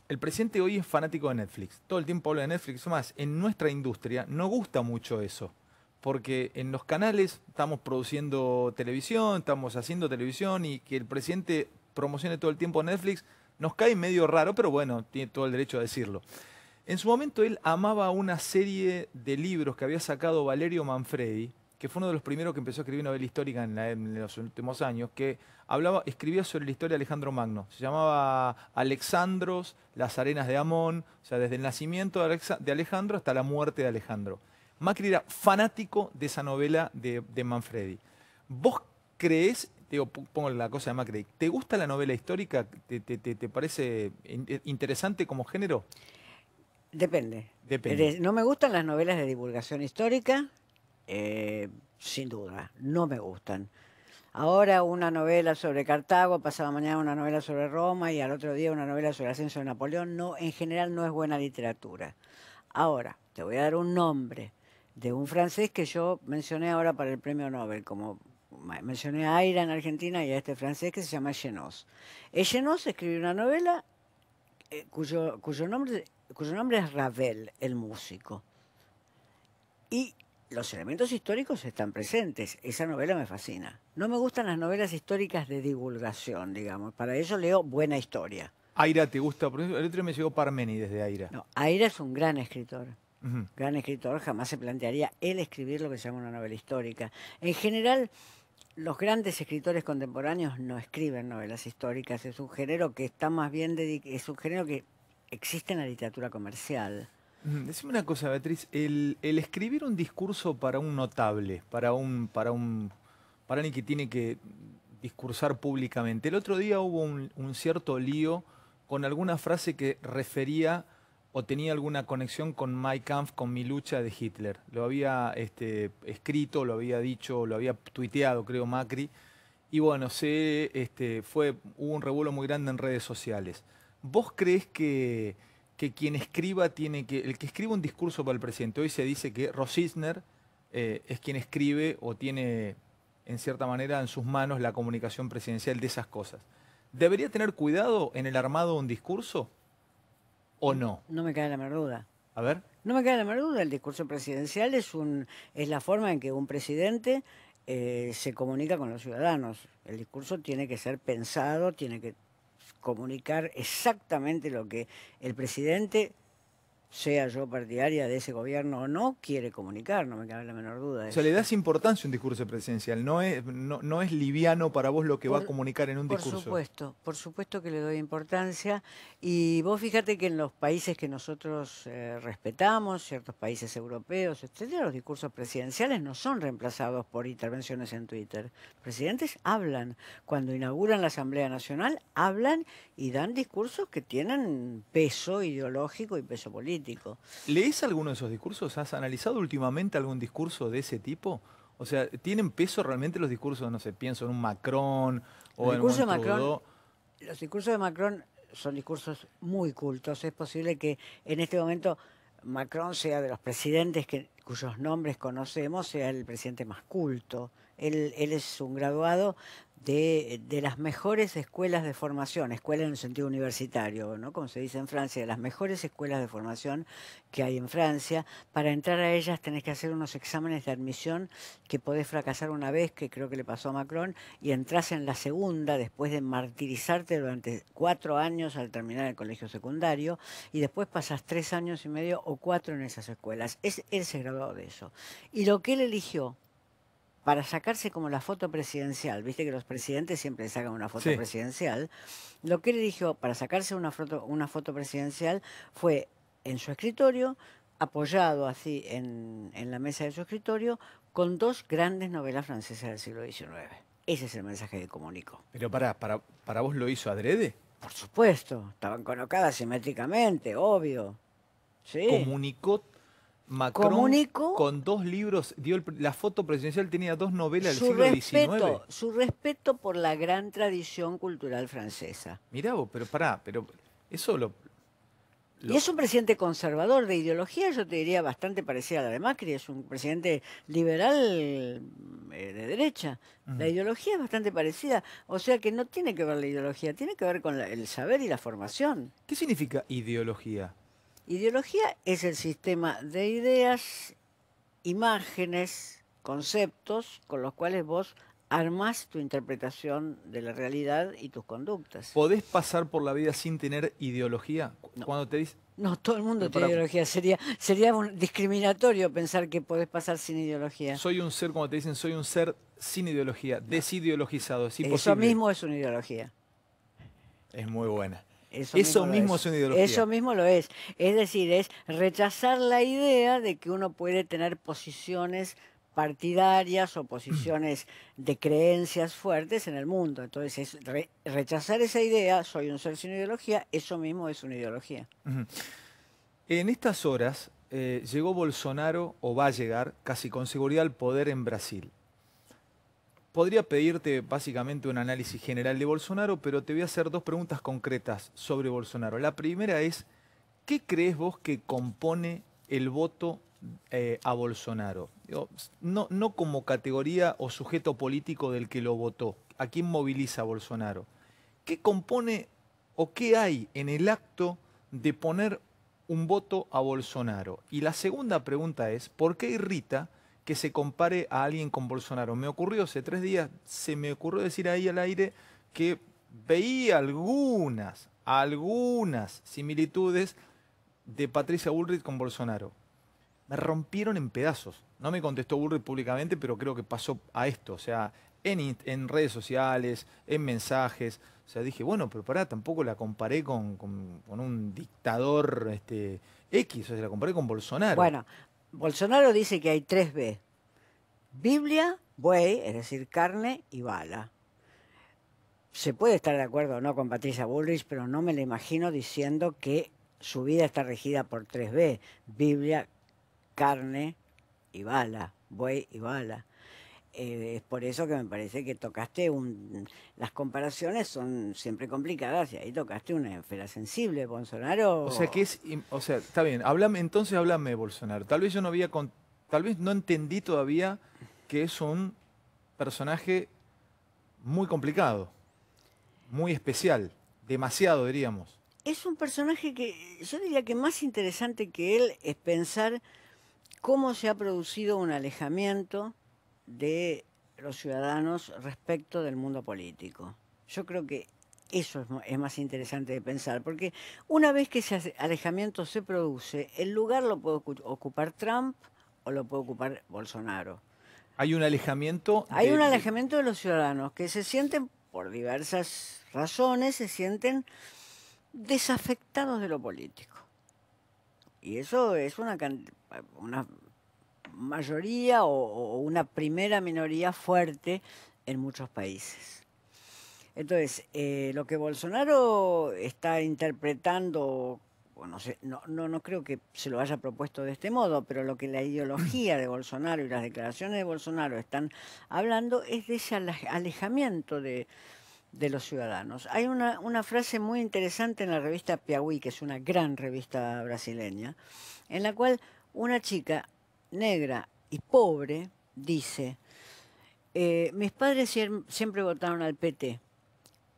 el presidente hoy es fanático de Netflix, todo el tiempo habla de Netflix, más, en nuestra industria no gusta mucho eso, porque en los canales estamos produciendo televisión, estamos haciendo televisión y que el presidente promocione todo el tiempo Netflix, nos cae medio raro, pero bueno, tiene todo el derecho a decirlo. En su momento él amaba una serie de libros que había sacado Valerio Manfredi, que fue uno de los primeros que empezó a escribir novela histórica en los últimos años, que escribía sobre la historia de Alejandro Magno. Se llamaba Alexandros, las arenas de Amón, o sea, desde el nacimiento de Alejandro hasta la muerte de Alejandro. Macri era fanático de esa novela de Manfredi. ¿Vos creés, digo, pongo la cosa de Macri, ¿te gusta la novela histórica? ¿Te parece interesante como género? Depende. No me gustan las novelas de divulgación histórica, sin duda, no me gustan. Ahora una novela sobre Cartago, pasado mañana una novela sobre Roma y al otro día una novela sobre el ascenso de Napoleón, no, en general no es buena literatura. Ahora, te voy a dar un nombre de un francés que yo mencioné ahora para el premio Nobel, como mencioné a Aira en Argentina y a este francés que se llama Echenós. Echenós escribió una novela cuyo nombre es Ravel, el músico. Y los elementos históricos están presentes. Esa novela me fascina. No me gustan las novelas históricas de divulgación, digamos. Para eso leo buena historia. Aira, ¿te gusta? Por ejemplo, el otro día me llegó Parménides de Aira. No, Aira es un gran escritor. Gran escritor. Jamás se plantearía él escribir lo que se llama una novela histórica. En general, los grandes escritores contemporáneos no escriben novelas históricas. Es un género que está más bien es un género que existe en la literatura comercial. Decime una cosa, Beatriz, el escribir un discurso para un notable, para alguien que tiene que discursar públicamente. El otro día hubo un cierto lío con alguna frase que refería o tenía alguna conexión con Mein Kampf, con mi lucha de Hitler. Lo había escrito, lo había dicho, lo había tuiteado, creo, Macri. Y bueno, hubo un revuelo muy grande en redes sociales. ¿Vos creés que quien escriba el que escriba un discurso para el presidente, hoy se dice que Rosisner es quien escribe o tiene, en cierta manera, en sus manos la comunicación presidencial de esas cosas? ¿Debería tener cuidado en el armado de un discurso o no? No me cae la menor duda. A ver. No me cae la menor duda. El discurso presidencial es la forma en que un presidente se comunica con los ciudadanos. El discurso tiene que ser pensado, tiene que comunicar exactamente lo que el presidente, sea yo partidaria de ese gobierno o no, quiere comunicar, no me cabe la menor duda de O sea, eso. le das importancia a un discurso presidencial, no es liviano para vos lo que va a comunicar en un discurso. Por supuesto que le doy importancia. Y vos fíjate que en los países que nosotros respetamos, ciertos países europeos, etcétera, los discursos presidenciales no son reemplazados por intervenciones en Twitter. Los presidentes hablan. Cuando inauguran la Asamblea Nacional, hablan y dan discursos que tienen peso ideológico y peso político. ¿Lees alguno de esos discursos? ¿Has analizado últimamente algún discurso de ese tipo? O sea, ¿tienen peso realmente los discursos? No sé, pienso en un Macron o en un Trudeau. Los discursos de Macron son discursos muy cultos. Es posible que en este momento Macron sea de los presidentes cuyos nombres conocemos, sea el presidente más culto. Él es un graduado de las mejores escuelas de formación, escuela en el sentido universitario, ¿no? Como se dice en Francia, de las mejores escuelas de formación que hay en Francia. Para entrar a ellas tenés que hacer unos exámenes de admisión que podés fracasar una vez, que creo que le pasó a Macron, y entrás en la segunda después de martirizarte durante 4 años al terminar el colegio secundario, y después pasás 3 años y medio o 4 en esas escuelas. Él se graduó de eso. Y lo que él eligió para sacarse como la foto presidencial, viste que los presidentes siempre sacan una foto presidencial, lo que él eligió para sacarse una foto presidencial fue en su escritorio, apoyado así en la mesa de su escritorio, con 2 grandes novelas francesas del siglo XIX. Ese es el mensaje que comunicó. Pero ¿para vos lo hizo adrede? Por supuesto, estaban colocadas simétricamente, obvio. Sí. Comunicó Macron con 2 libros, la foto presidencial tenía 2 novelas del siglo XIX. Su respeto por la gran tradición cultural francesa. Mirá vos, pero eso Y es un presidente conservador de ideología, yo te diría bastante parecida a la de Macri, es un presidente liberal de derecha. La ideología es bastante parecida, o sea que no tiene que ver la ideología, tiene que ver con el saber y la formación. ¿Qué significa ideología? Ideología es el sistema de ideas, imágenes, conceptos con los cuales vos armás tu interpretación de la realidad y tus conductas. ¿Podés pasar por la vida sin tener ideología? No. Cuando te dices... No, todo el mundo tiene ideología. Sería discriminatorio pensar que podés pasar sin ideología. Soy un ser, como te dicen, soy un ser sin ideología, desideologizado. ¿Es imposible? Eso mismo es una ideología. Es muy buena. Eso mismo es una ideología. Eso mismo lo es. Es decir, es rechazar la idea de que uno puede tener posiciones partidarias o posiciones de creencias fuertes en el mundo. Entonces, rechazar esa idea, soy un ser sin ideología, eso mismo es una ideología. En estas horas llegó Bolsonaro, o va a llegar, casi con seguridad al poder en Brasil. Podría pedirte básicamente un análisis general de Bolsonaro, pero te voy a hacer 2 preguntas concretas sobre Bolsonaro. La primera es, ¿qué crees vos que compone el voto a Bolsonaro? Digo, no como categoría o sujeto político del que lo votó. ¿A quién moviliza Bolsonaro? ¿Qué compone o qué hay en el acto de poner un voto a Bolsonaro? Y la segunda pregunta es, ¿por qué irrita que se compare a alguien con Bolsonaro? Me ocurrió hace 3 días, se me ocurrió decir ahí al aire que veía algunas similitudes de Patricia Bullrich con Bolsonaro. Me rompieron en pedazos. No me contestó Bullrich públicamente, pero creo que pasó a esto. O sea, en redes sociales, en mensajes. O sea, dije, bueno, pero pará, tampoco la comparé con un dictador X. O sea, la comparé con Bolsonaro. Bueno, Bolsonaro dice que hay 3 B. Biblia, buey, es decir, carne y bala. Se puede estar de acuerdo o no con Patricia Bullrich, pero no me la imagino diciendo que su vida está regida por 3 B. Biblia, carne y bala, buey y bala. Es por eso que me parece que tocaste las comparaciones son siempre complicadas y ahí tocaste una esfera sensible, Bolsonaro. O sea, está bien, háblame de Bolsonaro. Tal vez tal vez no entendí todavía que es un personaje muy complicado, muy especial, demasiado diríamos. Es un personaje que yo diría que más interesante que él es pensar cómo se ha producido un alejamiento de los ciudadanos respecto del mundo político. Yo creo que eso es más interesante de pensar, porque una vez que ese alejamiento se produce, el lugar lo puede ocupar Trump o lo puede ocupar Bolsonaro. Hay un alejamiento. Hay un alejamiento de los ciudadanos que se sienten, por diversas razones, se sienten desafectados de lo político. Y eso es una mayoría o una primera minoría fuerte en muchos países. Entonces, lo que Bolsonaro está interpretando, bueno, no creo que se lo haya propuesto de este modo, pero lo que la ideología de Bolsonaro y las declaraciones de Bolsonaro están hablando es de ese alejamiento de los ciudadanos. Hay una frase muy interesante en la revista Piauí, que es una gran revista brasileña, en la cual una chica negra y pobre dice: mis padres siempre votaron al PT,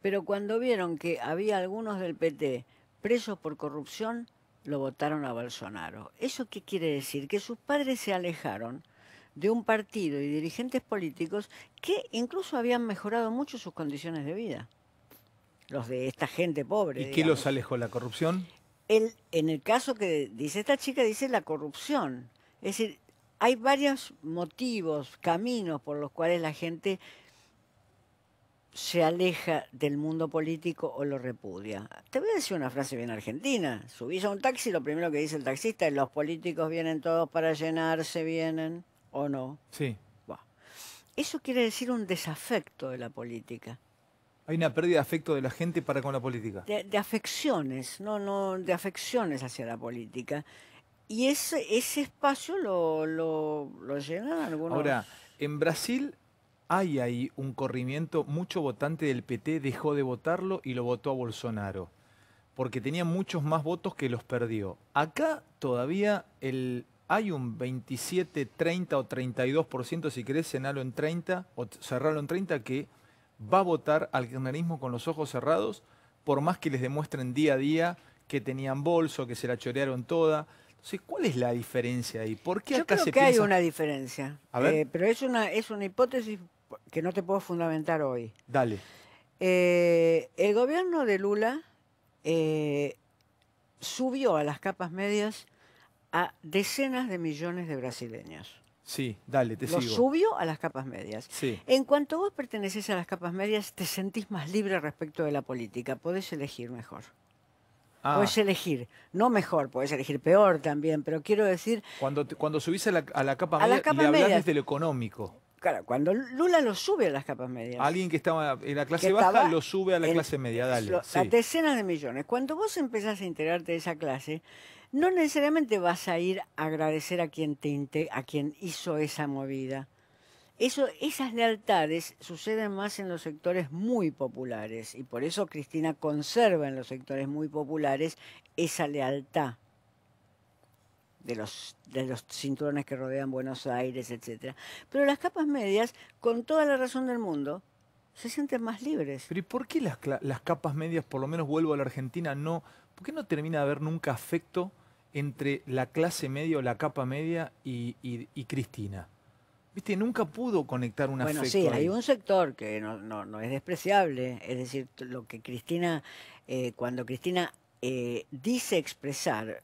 pero cuando vieron que había algunos del PT presos por corrupción, lo votaron a Bolsonaro. ¿Eso qué quiere decir? Que sus padres se alejaron de un partido y dirigentes políticos que incluso habían mejorado mucho sus condiciones de vida. Los de esta gente pobre. ¿Y qué los alejó? ¿La corrupción? En el caso que dice esta chica, dice la corrupción. Es decir, hay varios motivos, caminos por los cuales la gente se aleja del mundo político o lo repudia. Te voy a decir una frase bien argentina. Subís a un taxi, lo primero que dice el taxista es: los políticos vienen todos para llenarse, vienen o no. Sí. Bueno, eso quiere decir un desafecto de la política. Hay una pérdida de afecto de la gente para con la política. De afecciones, de afecciones hacia la política. Y ese espacio lo llenan algunos. Ahora, en Brasil hay ahí un corrimiento. Mucho votante del PT dejó de votarlo y lo votó a Bolsonaro, porque tenía muchos más votos que los perdió. Acá todavía hay un 27, 30 o 32%, si querés cenarlo en 30 o cerrarlo en 30, que va a votar al kirchnerismo con los ojos cerrados, por más que les demuestren día a día que tenían bolso, que se la chorearon toda. Entonces, ¿cuál es la diferencia ahí? ¿Por qué acá Yo creo se que piensa? hay una diferencia, A ver. pero es una hipótesis que no te puedo fundamentar hoy. Dale. El gobierno de Lula subió a las capas medias a decenas de millones de brasileños. Sí, dale, te Lo sigo. subió a las capas medias. Sí. En cuanto vos perteneces a las capas medias, te sentís más libre respecto de la política. Podés elegir mejor. Ah, Podés elegir, no mejor, podés elegir peor también, pero quiero decir... cuando subís a la capa A media, las capas le hablás medias. desde lo económico. Claro, cuando Lula lo sube a las capas medias. Alguien que estaba en la clase que baja estaba lo sube a la en- clase media, dale. a Sí. decenas de millones. Cuando vos empezás a integrarte de esa clase, no necesariamente vas a ir a agradecer a quien hizo esa movida. Esas lealtades suceden más en los sectores muy populares, y por eso Cristina conserva en los sectores muy populares esa lealtad de los cinturones que rodean Buenos Aires, etcétera. Pero las capas medias, con toda la razón del mundo, se sienten más libres. Pero ¿y por qué las capas medias, por lo menos vuelvo a la Argentina, por qué no termina de haber nunca afecto entre la clase media o la capa media y Cristina? ¿Viste? Nunca pudo conectar un Bueno, afecto sí, ahí. hay un sector que no es despreciable. Es decir, lo que Cristina, cuando Cristina dice expresar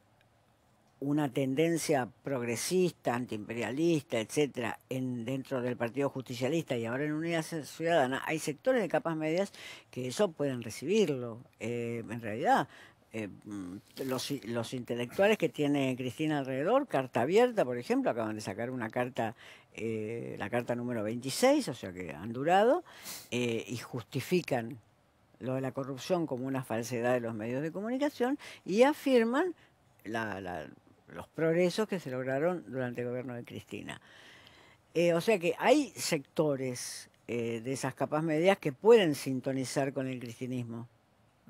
una tendencia progresista, antiimperialista, etcétera, dentro del Partido Justicialista y ahora en Unidad Ciudadana, hay sectores de capas medias que eso pueden recibirlo. En realidad, los intelectuales que tiene Cristina alrededor, Carta Abierta, por ejemplo, acaban de sacar una carta, la carta número 26, o sea que han durado, y justifican lo de la corrupción como una falsedad de los medios de comunicación y afirman los progresos que se lograron durante el gobierno de Cristina. O sea que hay sectores de esas capas medias que pueden sintonizar con el cristinismo.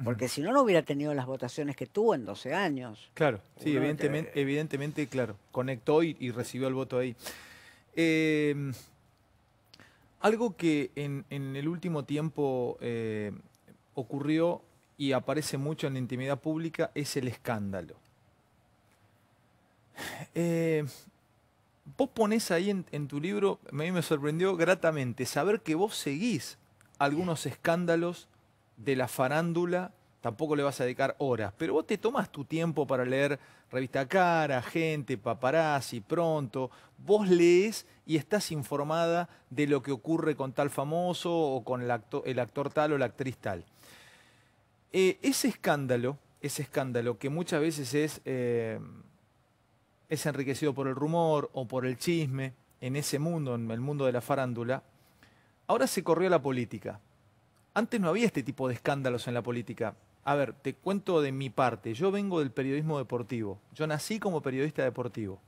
Porque si no, no hubiera tenido las votaciones que tuvo en 12 años. Claro, sí, Uno evidentemente, claro, conectó y recibió el voto ahí. Algo que en el último tiempo ocurrió y aparece mucho en la intimidad pública es el escándalo. vos ponés ahí en tu libro, a mí me sorprendió gratamente saber que vos seguís algunos escándalos de la farándula. Tampoco le vas a dedicar horas, pero vos te tomás tu tiempo para leer Revista Cara, Gente, Paparazzi, Pronto. Vos lees y estás informada de lo que ocurre con tal famoso o con el actor tal o la actriz tal. Ese escándalo que muchas veces es enriquecido por el rumor o por el chisme en ese mundo, en el mundo de la farándula, ahora se corrió a la política. Antes no había este tipo de escándalos en la política. A ver, te cuento de mi parte. Yo vengo del periodismo deportivo. Yo nací como periodista deportivo.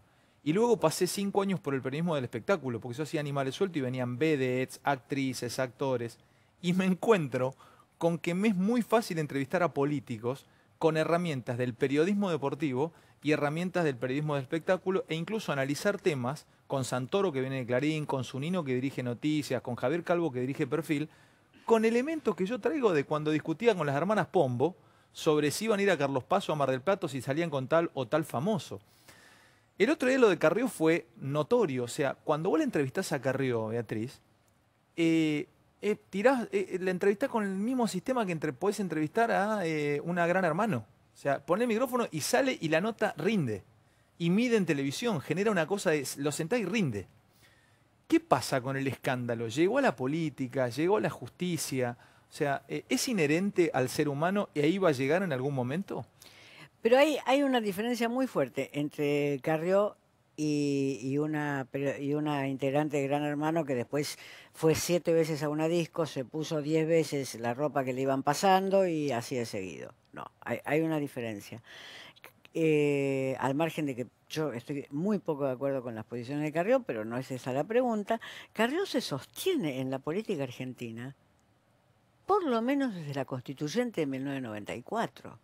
Y luego pasé 5 años por el periodismo del espectáculo, porque yo hacía Animales Sueltos y venían vedettes, actrices, actores. Y me encuentro con que me es muy fácil entrevistar a políticos con herramientas del periodismo deportivo y herramientas del periodismo del espectáculo, e incluso analizar temas con Santoro, que viene de Clarín, con Zunino, que dirige Noticias, con Javier Calvo, que dirige Perfil, con elementos que yo traigo de cuando discutía con las hermanas Pombo sobre si iban a ir a Carlos Paz o a Mar del Plata, si salían con tal o tal famoso. El otro día lo de Carrió fue notorio. O sea, cuando vos le entrevistás a Carrió, Beatriz, la entrevistás con el mismo sistema que podés entrevistar a una Gran Hermano. O sea, pone el micrófono y sale y la nota rinde. Y mide en televisión, genera una cosa de lo sentás y rinde. ¿Qué pasa con el escándalo? ¿Llegó a la política? ¿Llegó a la justicia? O sea, ¿es inherente al ser humano y ahí va a llegar en algún momento? Pero hay una diferencia muy fuerte entre Carrió y una integrante de Gran Hermano que después fue 7 veces a una disco, se puso 10 veces la ropa que le iban pasando y así de seguido. No, hay una diferencia. Al margen de que yo estoy muy poco de acuerdo con las posiciones de Carrió, pero no es esa la pregunta. Carrió se sostiene en la política argentina, por lo menos desde la constituyente de 1994.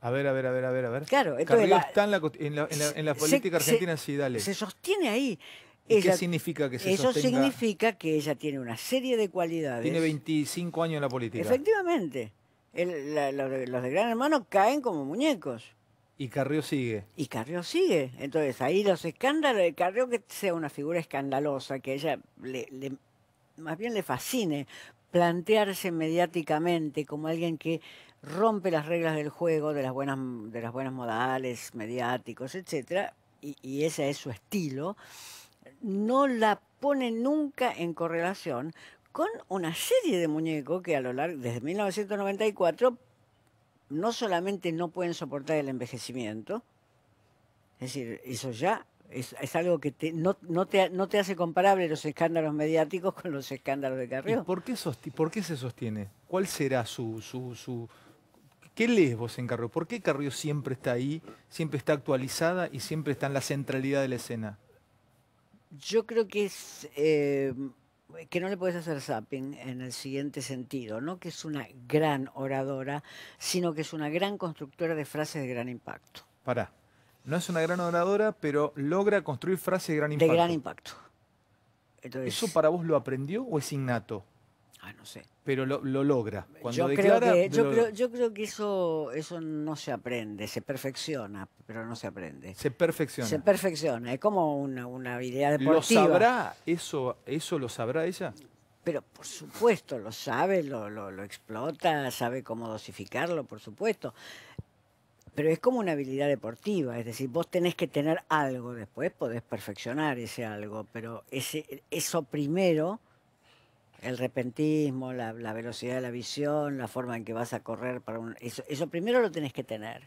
A ver. Claro, Carrió está en la política argentina, sí, dale. Se sostiene ahí. ¿Qué significa que se sostenga? Eso significa que ella tiene una serie de cualidades. Tiene 25 años en la política. Efectivamente. Los de Gran Hermano caen como muñecos. Y Carrió sigue. Y Carrió sigue. Entonces ahí los escándalos de Carrió, que sea una figura escandalosa, que a ella más bien le fascine plantearse mediáticamente como alguien que rompe las reglas del juego, de las buenas modales, mediáticos, etcétera, y ese es su estilo, no la pone nunca en correlación con una serie de muñecos que a lo largo, desde 1994, no solamente no pueden soportar el envejecimiento, es decir, eso ya es algo que no te hace comparable los escándalos mediáticos con los escándalos de Carrió. ¿Y por qué se sostiene? ¿Cuál será su ¿Qué lees vos en Carrió? ¿Por qué Carrió siempre está ahí, siempre está actualizada y siempre está en la centralidad de la escena? Yo creo que es que no le puedes hacer zapping en el siguiente sentido, no que es una gran oradora, sino que es una gran constructora de frases de gran impacto. Pará, no es una gran oradora, pero logra construir frases de gran impacto. De gran impacto. Entonces, ¿eso para vos lo aprendió o es innato? No sé. Pero lo logra. Cuando yo creo que eso no se aprende, se perfecciona, pero no se aprende. Se perfecciona. Se perfecciona, es como una habilidad deportiva. ¿Lo sabrá? ¿Eso lo sabrá ella? Pero por supuesto, lo sabe, lo explota, sabe cómo dosificarlo, por supuesto. Pero es como una habilidad deportiva, es decir, vos tenés que tener algo, después podés perfeccionar ese algo, pero eso primero, el repentismo, la velocidad de la visión, la forma en que vas a correr, eso primero lo tenés que tener.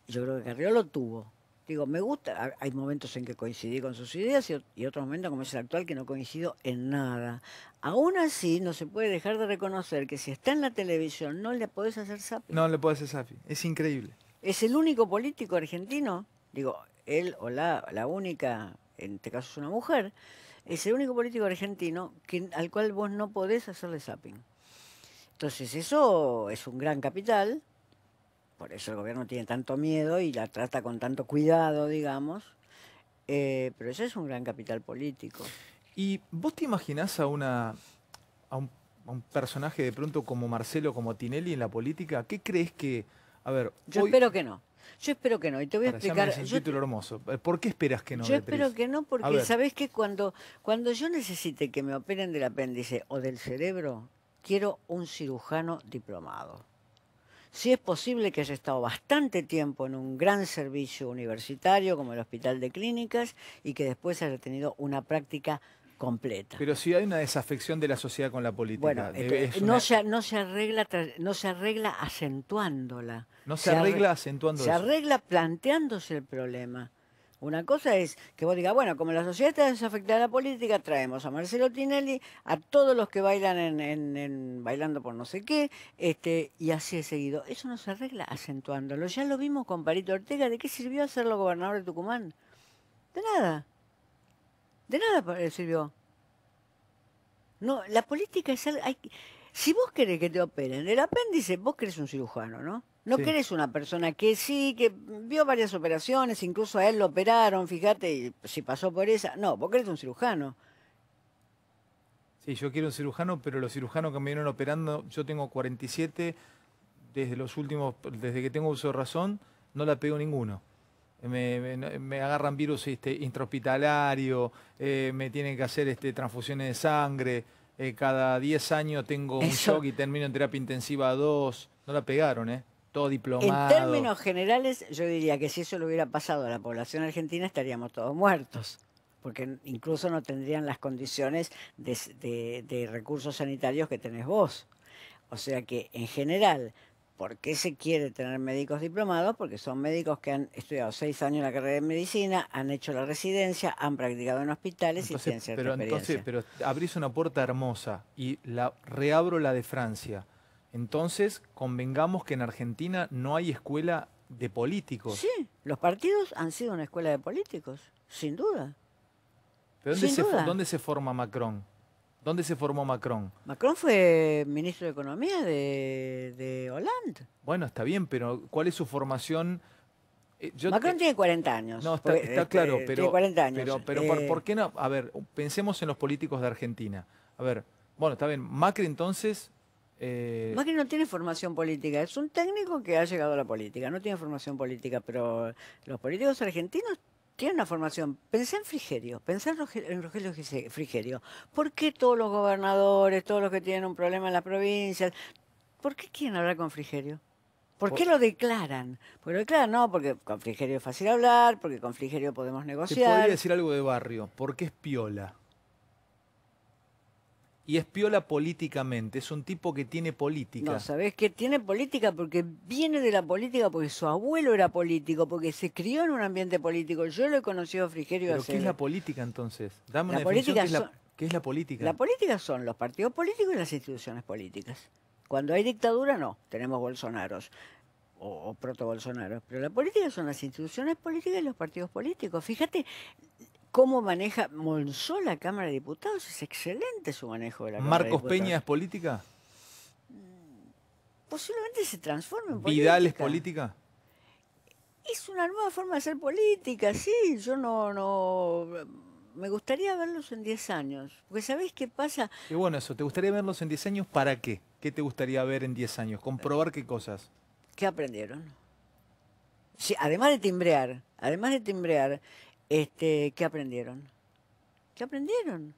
Yo creo que Carrió lo tuvo. Digo, me gusta, hay momentos en que coincidí con sus ideas y otros momentos, como es el actual, que no coincido en nada. Aún así, no se puede dejar de reconocer que si está en la televisión no le podés hacer zapping. No le podés hacer zapping, es increíble. Es el único político argentino, digo, él o la única, en este caso es una mujer, es el único político argentino al cual vos no podés hacerle zapping. Entonces eso es un gran capital, por eso el gobierno tiene tanto miedo y la trata con tanto cuidado, digamos, pero eso es un gran capital político. ¿Y vos te imaginás a un personaje de pronto como Marcelo, como Tinelli en la política? ¿Qué crees que...? A ver, yo espero que no. Yo espero que no, y te voy a explicar. Es un título hermoso. ¿Por qué esperas que no? Yo espero que no, porque sabés que cuando yo necesite que me operen del apéndice o del cerebro, quiero un cirujano diplomado. Si es posible que haya estado bastante tiempo en un gran servicio universitario como el Hospital de Clínicas y que después haya tenido una práctica completa. Pero si hay una desafección de la sociedad con la política. Bueno, no se arregla acentuándola. No se arregla acentuando se eso. Se arregla planteándose el problema. Una cosa es que vos digas, bueno, como la sociedad está desafectada de la política, traemos a Marcelo Tinelli, a todos los que bailan en Bailando por no sé qué, y así es seguido. Eso no se arregla acentuándolo. Ya lo vimos con Palito Ortega. ¿De qué sirvió hacerlo gobernador de Tucumán? De nada. De nada sirvió. No, la política es algo... Si vos querés que te operen el apéndice, vos querés un cirujano, ¿no? No querés una persona que sí, que vio varias operaciones, incluso a él lo operaron, fíjate, y si pasó por esa. No, vos querés un cirujano. Sí, yo quiero un cirujano, pero los cirujanos que me vienen operando, yo tengo 47, desde que tengo uso de razón, no la pego ninguno. Me agarran virus intrahospitalario, me tienen que hacer transfusiones de sangre, cada 10 años tengo un shock y termino en terapia intensiva 2. No la pegaron, todo diplomado. En términos generales, yo diría que si eso le hubiera pasado a la población argentina, estaríamos todos muertos, porque incluso no tendrían las condiciones de recursos sanitarios que tenés vos. O sea que, en general, ¿por qué se quiere tener médicos diplomados? Porque son médicos que han estudiado 6 años la carrera de medicina, han hecho la residencia, han practicado en hospitales y tienen cierta experiencia. Pero abrís una puerta hermosa y reabro la de Francia. Entonces, convengamos que en Argentina no hay escuela de políticos. Sí, los partidos han sido una escuela de políticos, sin duda. ¿Pero dónde se forma Macron? ¿Dónde se formó Macron? Macron fue ministro de Economía de Hollande. Bueno, está bien, pero ¿cuál es su formación? Macron tiene 40 años. No, está claro, pero... Tiene 40 años. Pero ¿por qué no? A ver, pensemos en los políticos de Argentina. A ver, bueno, está bien, Macri entonces... Macri no tiene formación política, es un técnico que ha llegado a la política, no tiene formación política, pero los políticos argentinos tienen una formación. Pensá en Frigerio, pensá en Rogelio Frigerio. ¿Por qué todos los gobernadores, todos los que tienen un problema en las provincias, por qué quieren hablar con Frigerio? ¿Por qué lo declaran? Porque lo declaran, no, porque con Frigerio es fácil hablar, porque con Frigerio podemos negociar. Te podría decir algo de Barrio, porque es piola. Y es piola políticamente, es un tipo que tiene política. No, ¿sabés qué? Tiene política porque viene de la política, porque su abuelo era político, porque se crió en un ambiente político. Yo lo he conocido a Frigerio ¿Pero qué es la política entonces? Dame una definición, ¿qué es la política? La política son los partidos políticos y las instituciones políticas. Cuando hay dictadura, no, tenemos Bolsonaros o proto-Bolsonaros. Pero la política son las instituciones políticas y los partidos políticos. Fíjate... ¿Cómo maneja Monzó la Cámara de Diputados? Es excelente su manejo de la Cámara de Diputados. ¿Marcos Peña es política? Posiblemente se transforme en política. ¿Vidal es política? Es una nueva forma de hacer política, sí. Yo no... Me gustaría verlos en 10 años. Porque ¿sabés qué pasa? Qué bueno eso. ¿Te gustaría verlos en 10 años para qué? ¿Qué te gustaría ver en 10 años? ¿Comprobar qué cosas? ¿Qué aprendieron? Sí, además de timbrear, ¿qué aprendieron? ¿Qué aprendieron?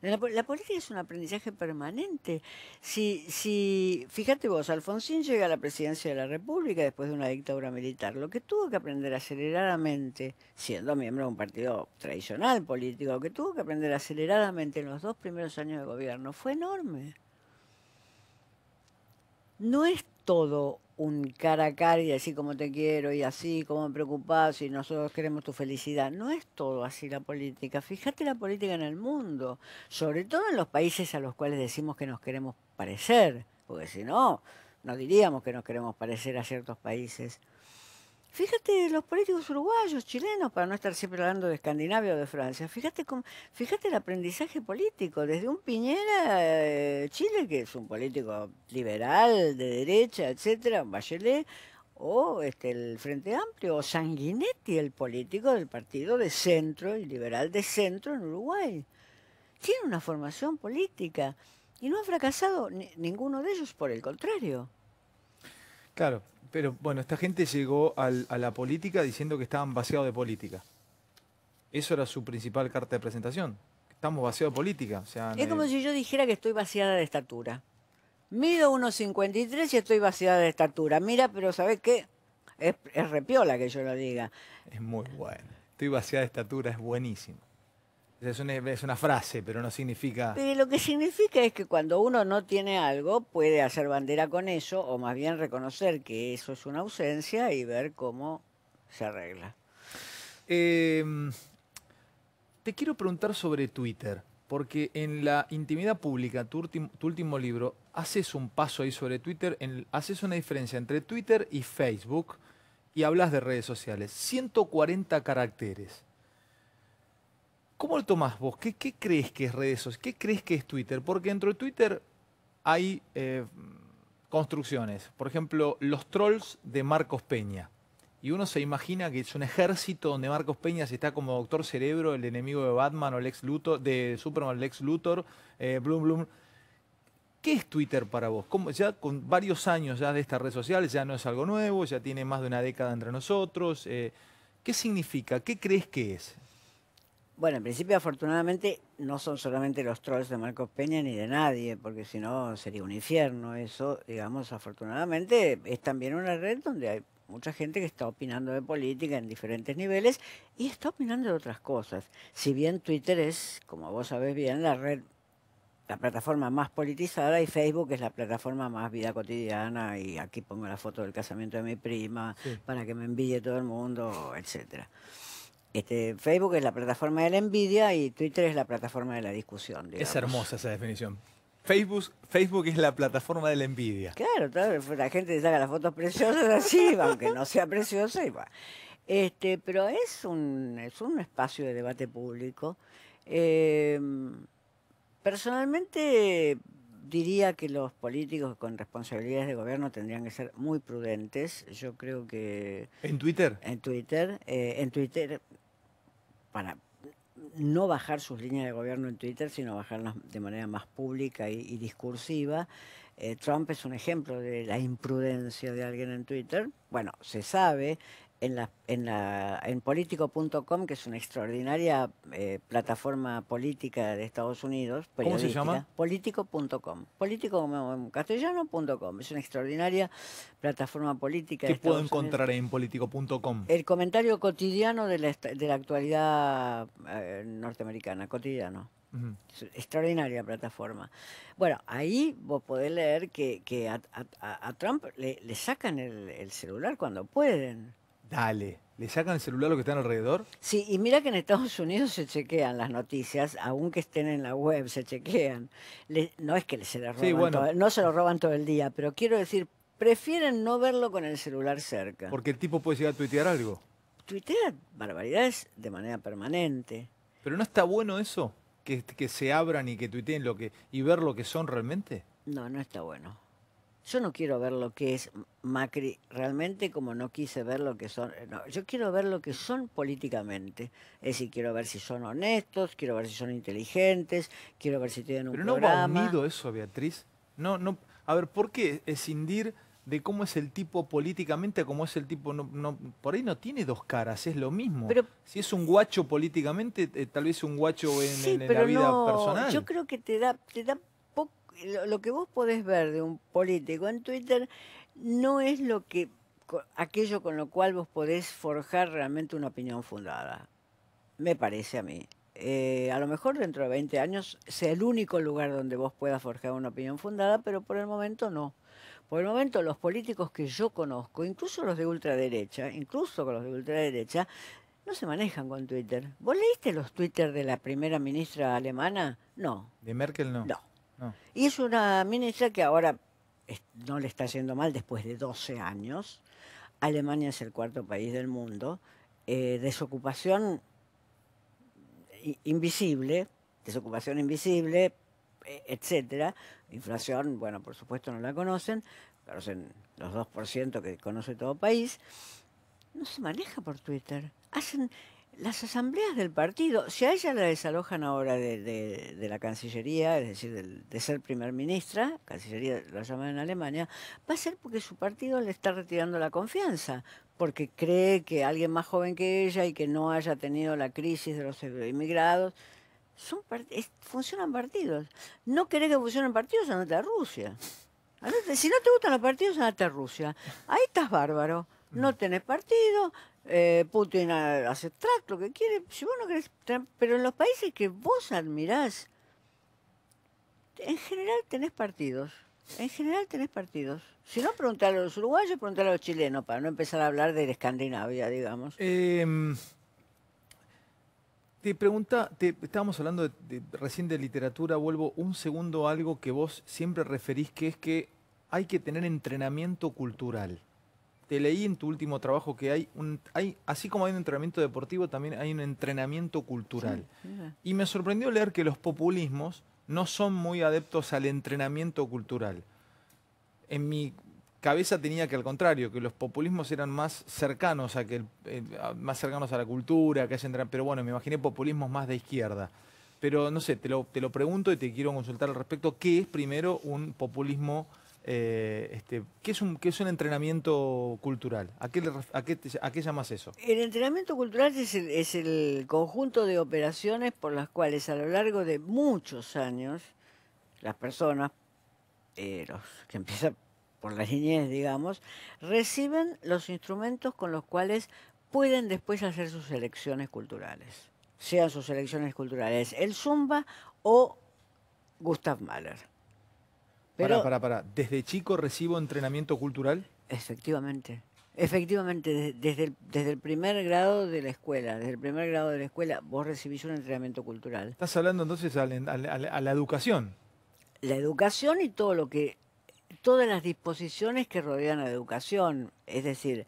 La política es un aprendizaje permanente. Fíjate vos, Alfonsín llega a la presidencia de la República después de una dictadura militar. Lo que tuvo que aprender aceleradamente, siendo miembro de un partido tradicional político, lo que tuvo que aprender aceleradamente en los 2 primeros años de gobierno fue enorme. No es todo un cara a cara y así como te quiero y así como me preocupás y nosotros queremos tu felicidad. No es todo así la política. Fíjate la política en el mundo, sobre todo en los países a los cuales decimos que nos queremos parecer, porque si no, no diríamos que nos queremos parecer a ciertos países. Fíjate los políticos uruguayos, chilenos, para no estar siempre hablando de Escandinavia o de Francia. Fíjate el aprendizaje político, desde un Piñera, Chile, que es un político liberal, de derecha, etcétera, Bachelet, o el Frente Amplio, o Sanguinetti, el político del partido de centro y liberal de centro en Uruguay. Tiene una formación política y no ha fracasado ninguno de ellos, por el contrario. Claro, Pero bueno, esta gente llegó a la política diciendo que estaban vaciados de política. Eso era su principal carta de presentación. Estamos vaciados de política. O sea, Es como si yo dijera que estoy vaciada de estatura. Mido 1,53 y estoy vaciada de estatura. Mira, pero ¿sabes qué? Es repiola que yo lo diga. Es muy bueno. Estoy vaciada de estatura, es buenísimo. Es una frase, pero no significa... Pero lo que significa es que cuando uno no tiene algo, puede hacer bandera con eso, o más bien reconocer que eso es una ausencia y ver cómo se arregla. Te quiero preguntar sobre Twitter, porque en la intimidad pública, tu último libro, haces un paso ahí sobre Twitter, haces una diferencia entre Twitter y Facebook y hablas de redes sociales. 140 caracteres. ¿Cómo lo tomás vos? ¿Qué crees que es redes sociales? ¿Qué crees que es Twitter? Porque dentro de Twitter hay construcciones. Por ejemplo, los trolls de Marcos Peña. Y uno se imagina que es un ejército donde Marcos Peña está como Doctor Cerebro, el enemigo de Batman o Lex Luthor, de Superman, Lex Luthor, Blum. ¿Qué es Twitter para vos? Ya con varios años ya de esta red social, ya no es algo nuevo, ya tiene más de una década entre nosotros. ¿Qué significa? ¿Qué crees que es? Bueno, en principio, afortunadamente, no son solamente los trolls de Marcos Peña ni de nadie, porque si no sería un infierno eso. Digamos, afortunadamente, es también una red donde hay mucha gente que está opinando de política en diferentes niveles y está opinando de otras cosas. Si bien Twitter es, como vos sabés bien, la plataforma más politizada, y Facebook es la plataforma más vida cotidiana, y aquí pongo la foto del casamiento de mi prima, sí, para que me envidie todo el mundo, etcétera. Facebook es la plataforma de la envidia y Twitter es la plataforma de la discusión, digamos. Es hermosa esa definición. Facebook es la plataforma de la envidia. Claro, la gente saca las fotos preciosas así, aunque no sea preciosa, y va. Pero es un espacio de debate público. Personalmente diría que los políticos con responsabilidades de gobierno tendrían que ser muy prudentes. Yo creo que... ¿En Twitter? En Twitter, para no bajar sus líneas de gobierno en Twitter, sino bajarlas de manera más pública y discursiva. Trump es un ejemplo de la imprudencia de alguien en Twitter. Bueno, se sabe... En Politico.com, que es una extraordinaria plataforma política de Estados Unidos. ¿Cómo se llama? Politico.com. Político como en castellano.com. Es una extraordinaria plataforma política de Estados Unidos. ¿Qué puedo encontrar en Politico.com? El comentario cotidiano de la actualidad norteamericana, cotidiano. Extraordinaria plataforma. Bueno, ahí vos podés leer que a Trump le sacan el celular cuando pueden. Dale, ¿le sacan el celular a los que están alrededor? Sí, y mira que en Estados Unidos se chequean las noticias, aunque estén en la web, se chequean. No es que se les roban, sí, bueno, no se lo roban todo el día, pero quiero decir, prefieren no verlo con el celular cerca. Porque el tipo puede llegar a tuitear algo. Tuitea barbaridades de manera permanente. ¿Pero no está bueno eso? Que se abran y que tuiteen y ver lo que son realmente. No, no está bueno. Yo no quiero ver lo que es Macri realmente, como no quise ver lo que son. No, yo quiero ver lo que son políticamente. Es decir, quiero ver si son honestos, quiero ver si son inteligentes, quiero ver si tienen un programa. Pero no va unido eso, Beatriz. No. A ver, ¿por qué escindir de cómo es el tipo políticamente a cómo es el tipo? Por ahí no tiene dos caras, es lo mismo. Pero, si es un guacho políticamente, tal vez un guacho en la vida personal. Yo creo que te da poco. Lo que vos podés ver de un político en Twitter no es aquello con lo cual vos podés forjar realmente una opinión fundada. Me parece a mí. A lo mejor dentro de 20 años sea el único lugar donde vos puedas forjar una opinión fundada, pero por el momento no. Por el momento los políticos que yo conozco, incluso los de ultraderecha, no se manejan con Twitter. ¿Vos leíste los Twitter de la primera ministra alemana? No. ¿De Merkel no? No. Y es una ministra que ahora no le está yendo mal después de 12 años. Alemania es el cuarto país del mundo. Desocupación invisible, etcétera. Inflación, bueno, por supuesto no la conocen los 2% que conoce todo país. No se maneja por Twitter. las asambleas del partido, si a ella la desalojan ahora de la Cancillería, es decir, de ser primer ministra, Cancillería lo llaman en Alemania, va a ser porque su partido le está retirando la confianza, porque cree que alguien más joven que ella y que no haya tenido la crisis de los inmigrados, funcionan partidos. No querés que funcionen partidos, andate a Rusia. Si no te gustan los partidos, andate a Rusia. Ahí estás bárbaro. No tenés partido, Putin hace track, lo que quiere. Si vos no querés, pero en los países que vos admirás, en general tenés partidos. En general tenés partidos. Si no, preguntale a los uruguayos, preguntale a los chilenos, para no empezar a hablar de la Escandinavia, digamos. Estábamos hablando recién de literatura, vuelvo un segundo a algo que vos siempre referís, que es que hay que tener entrenamiento cultural. Te leí en tu último trabajo que hay así como hay un entrenamiento deportivo, también hay un entrenamiento cultural. Sí, sí. Y me sorprendió leer que los populismos no son muy adeptos al entrenamiento cultural. En mi cabeza tenía que al contrario, que los populismos eran más cercanos a la cultura, pero bueno, me imaginé populismos más de izquierda. Pero no sé, te lo pregunto y te quiero consultar al respecto. ¿Qué es primero un populismo? ¿Qué es un entrenamiento cultural? ¿A qué llamas eso? El entrenamiento cultural es el conjunto de operaciones por las cuales a lo largo de muchos años las personas, los que empiezan por la niñez, digamos, reciben los instrumentos con los cuales pueden después hacer sus elecciones culturales. Sean sus elecciones culturales el Zumba o Gustav Mahler. Pero, para. ¿Desde chico recibo entrenamiento cultural? Efectivamente. Efectivamente, desde el primer grado de la escuela, vos recibís un entrenamiento cultural. Estás hablando entonces a la educación. La educación y todas las disposiciones que rodean a la educación, es decir,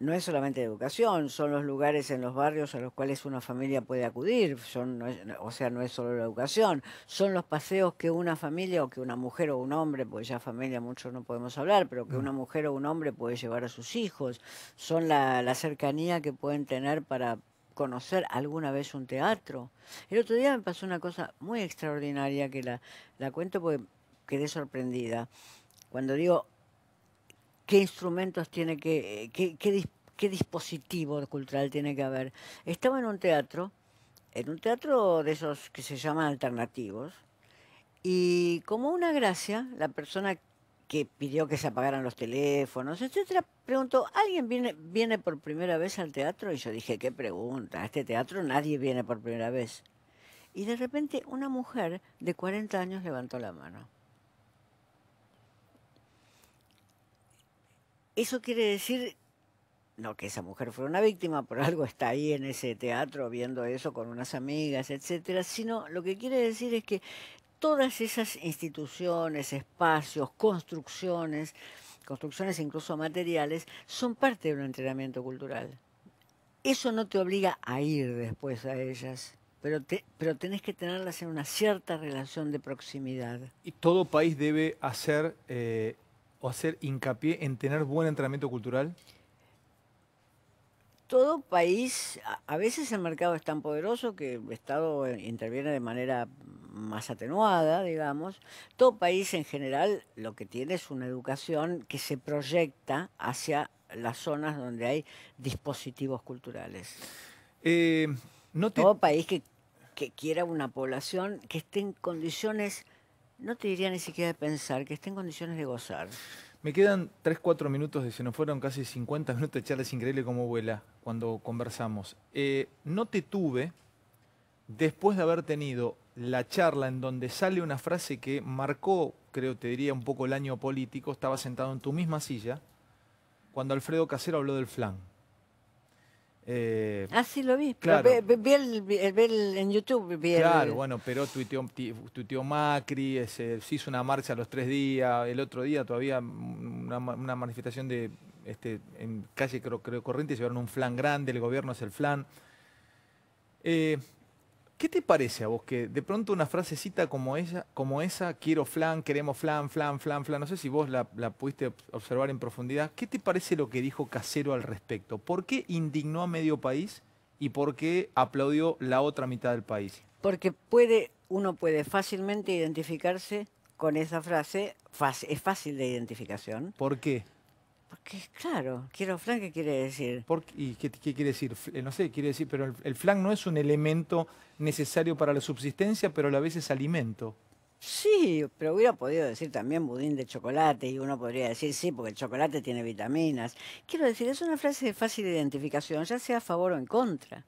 no es solamente educación, son los lugares en los barrios a los cuales una familia puede acudir, no es solo la educación, son los paseos que una familia o que una mujer o un hombre, porque ya familia mucho no podemos hablar, pero que una mujer o un hombre puede llevar a sus hijos, son la cercanía que pueden tener para conocer alguna vez un teatro. El otro día me pasó una cosa muy extraordinaria que la cuento porque quedé sorprendida. Cuando digo qué instrumentos tiene qué dispositivo cultural tiene que haber. Estaba en un teatro de esos que se llaman alternativos, y como una gracia, la persona que pidió que se apagaran los teléfonos, etcétera, preguntó, ¿alguien viene por primera vez al teatro? Y yo dije, ¿qué pregunta? A este teatro nadie viene por primera vez. Y de repente una mujer de 40 años levantó la mano. Eso quiere decir, no que esa mujer fuera una víctima, por algo está ahí en ese teatro viendo eso con unas amigas, etcétera, sino lo que quiere decir es que todas esas instituciones, espacios, construcciones incluso materiales, son parte de un entrenamiento cultural. Eso no te obliga a ir después a ellas, pero tenés que tenerlas en una cierta relación de proximidad. ¿Y todo país debe hacer hincapié en tener buen entrenamiento cultural? Todo país, a veces el mercado es tan poderoso que el Estado interviene de manera más atenuada, digamos. Todo país en general lo que tiene es una educación que se proyecta hacia las zonas donde hay dispositivos culturales. Todo país que quiera una población que esté en condiciones, no te diría ni siquiera de pensar, que esté en condiciones de gozar. Me quedan 3-4 minutos, se nos fueron casi 50 minutos de charla, es increíble cómo vuela cuando conversamos. No te tuve, después de haber tenido la charla en donde sale una frase que marcó, creo, te diría un poco el año político, estaba sentado en tu misma silla, cuando Alfredo Casero habló del flan. Sí, lo vi. Claro. Vi en YouTube. Claro, bueno, pero tuiteó Macri, se hizo una marcha a los 3 días, el otro día todavía una manifestación en calle creo Corrientes, llevaron un flan grande, el gobierno es el flan. ¿Qué te parece a vos que de pronto una frasecita como esa, quiero flan, queremos flan, no sé si vos la pudiste observar en profundidad, ¿qué te parece lo que dijo Casero al respecto? ¿Por qué indignó a medio país y por qué aplaudió la otra mitad del país? Porque uno puede fácilmente identificarse con esa frase, es fácil de identificación. ¿Por qué? Porque, claro, quiero flan, ¿qué quiere decir? ¿Y qué quiere decir? No sé, quiere decir, pero el flan no es un elemento necesario para la subsistencia, pero a la vez es alimento. Sí, pero hubiera podido decir también budín de chocolate y uno podría decir sí, porque el chocolate tiene vitaminas. Quiero decir, es una frase de fácil identificación, ya sea a favor o en contra.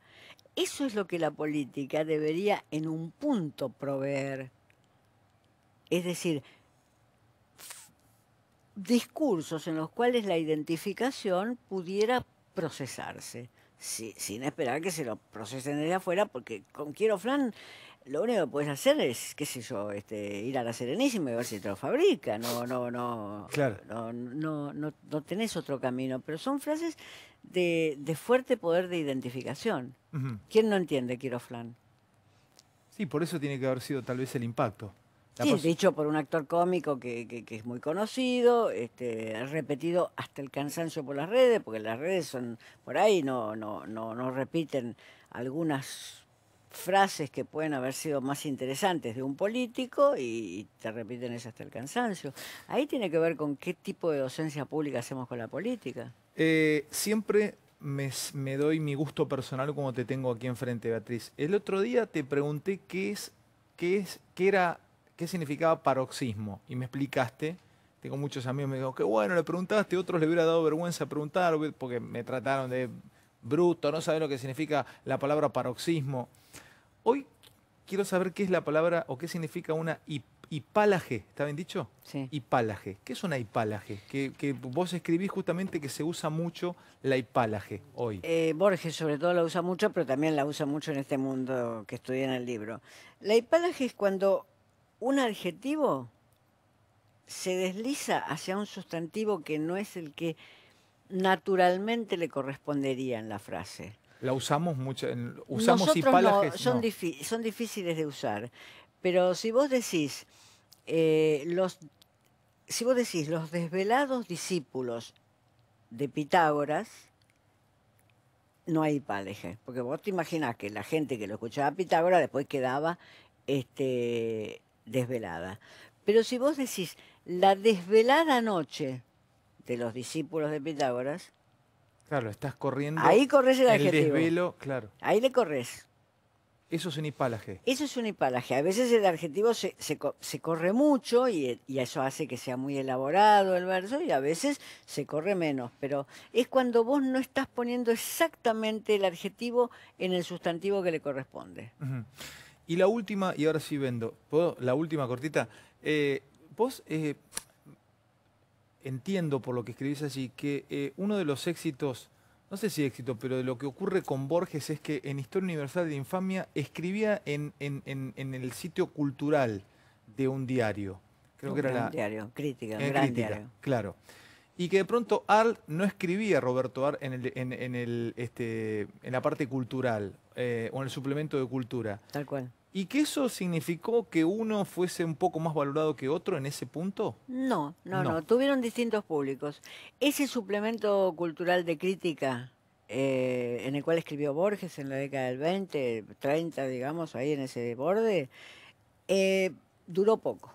Eso es lo que la política debería en un punto proveer. Es decir, discursos en los cuales la identificación pudiera procesarse, sin esperar que se lo procesen desde afuera, porque con Quiero Flan lo único que puedes hacer es, qué sé yo, ir a la Serenísima y ver si te lo fabrica. Claro. No tenés otro camino, pero son frases de fuerte poder de identificación. ¿Quién no entiende Quiero Flan? Sí, por eso tiene que haber sido tal vez el impacto. Sí, dicho por un actor cómico que es muy conocido, repetido hasta el cansancio por las redes, porque las redes son por ahí no repiten algunas frases que pueden haber sido más interesantes de un político y te repiten eso hasta el cansancio. Ahí tiene que ver con qué tipo de docencia pública hacemos con la política. Siempre me doy mi gusto personal como te tengo aquí enfrente, Beatriz. El otro día te pregunté qué significaba paroxismo y me explicaste. Tengo muchos amigos que me dijeron, qué bueno, le preguntaste, otros le hubiera dado vergüenza preguntar porque me trataron de bruto, no saben lo que significa la palabra paroxismo. Hoy quiero saber qué es la palabra o qué significa una hipálaje, ¿está bien dicho? Sí. Hipálaje. ¿Qué es una hipálaje? Que vos escribís justamente que se usa mucho la hipálaje hoy. Borges sobre todo la usa mucho, pero también la usa mucho en este mundo que estudié en el libro. La hipálaje es cuando un adjetivo se desliza hacia un sustantivo que no es el que naturalmente le correspondería en la frase. La usamos mucho, usamos Nosotros hipálajes. No, son difíciles de usar, pero si vos decís los desvelados discípulos de Pitágoras, no hay hipálaje, porque vos te imaginás que la gente que lo escuchaba a Pitágoras después quedaba desvelada. Pero si vos decís la desvelada noche de los discípulos de Pitágoras, claro, estás corriendo. Ahí corres el adjetivo. Desvelo, claro. Ahí le corres. Eso es un hipálaje. Eso es un hipálaje. A veces el adjetivo se corre mucho y eso hace que sea muy elaborado el verso y a veces se corre menos. Pero es cuando vos no estás poniendo exactamente el adjetivo en el sustantivo que le corresponde. Y la última, y ahora sí vendo, ¿puedo? La última cortita. Vos entiendo por lo que escribís allí que uno de los éxitos, no sé si éxito, pero de lo que ocurre con Borges es que en Historia Universal de la Infamia escribía en el sitio cultural de un diario. Creo que era un diario, Crítica, un gran Crítica, diario. Claro. Y que de pronto Arlt no escribía, Roberto Arlt, en la parte cultural o en el suplemento de cultura. Tal cual. ¿Y que eso significó que uno fuese un poco más valorado que otro en ese punto? No. Tuvieron distintos públicos. Ese suplemento cultural de Crítica, en el cual escribió Borges en la década del 20, 30, digamos, ahí en ese borde, duró poco.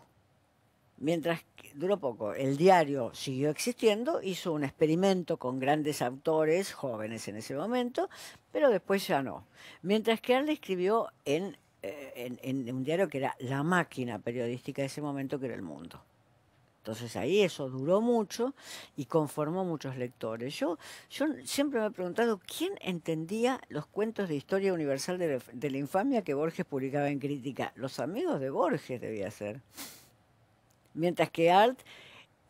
Mientras que duró poco, el diario siguió existiendo, hizo un experimento con grandes autores, jóvenes en ese momento, pero después ya no. Mientras que Arlt escribió en un diario que era la máquina periodística de ese momento, que era El Mundo. Entonces ahí eso duró mucho y conformó muchos lectores. Yo siempre me he preguntado quién entendía los cuentos de Historia Universal de la Infamia que Borges publicaba en Crítica. Los amigos de Borges debía ser. Mientras que Arlt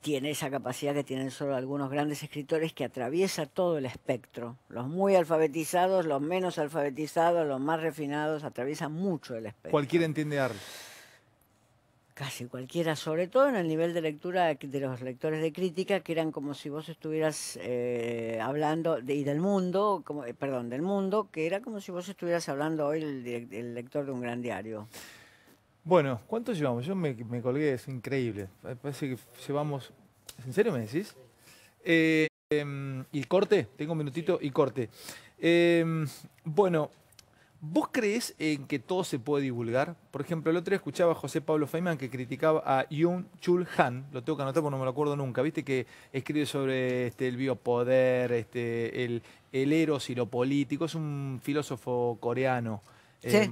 tiene esa capacidad que tienen solo algunos grandes escritores, que atraviesa todo el espectro. Los muy alfabetizados, los menos alfabetizados, los más refinados, atraviesan mucho el espectro. Cualquiera entiende Arlt. Casi cualquiera, sobre todo en el nivel de lectura de los lectores de Crítica, que eran como si vos estuvieras hablando, del mundo, que era como si vos estuvieras hablando hoy el lector de un gran diario. Bueno, ¿cuánto llevamos? Yo me colgué, es increíble. Parece que llevamos... ¿En serio me decís? ¿Y corte? Tengo un minutito y corte. Bueno, ¿vos creés en que todo se puede divulgar? Por ejemplo, el otro día escuchaba a José Pablo Feynman que criticaba a Byung-Chul Han, lo tengo que anotar porque no me lo acuerdo nunca, viste que escribe sobre el biopoder, el eros y lo político, es un filósofo coreano. Sí.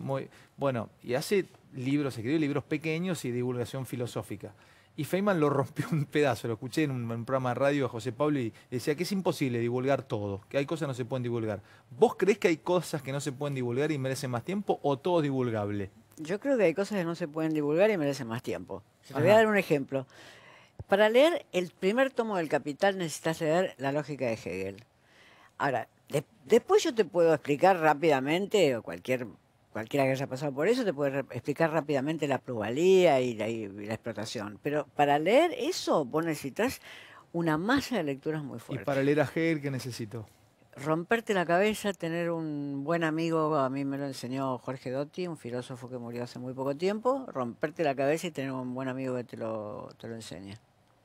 Bueno, y hace libros, escribe libros pequeños y divulgación filosófica. Y Feynman lo rompió un pedazo, lo escuché en un programa de radio a José Pablo y decía que es imposible divulgar todo, que hay cosas que no se pueden divulgar. ¿Vos creés que hay cosas que no se pueden divulgar y merecen más tiempo o todo es divulgable? Yo creo que hay cosas que no se pueden divulgar y merecen más tiempo. Te voy a dar un ejemplo. Para leer el primer tomo del Capital necesitas leer La lógica de Hegel. Ahora, después yo te puedo explicar rápidamente, o cualquiera que haya pasado por eso, te puede explicar rápidamente la plusvalía y la explotación. Pero para leer eso, vos necesitas una masa de lecturas muy fuerte. ¿Y para leer a Hegel qué necesito? Romperte la cabeza, tener un buen amigo, a mí me lo enseñó Jorge Dotti, un filósofo que murió hace muy poco tiempo, romperte la cabeza y tener un buen amigo que te lo enseñe.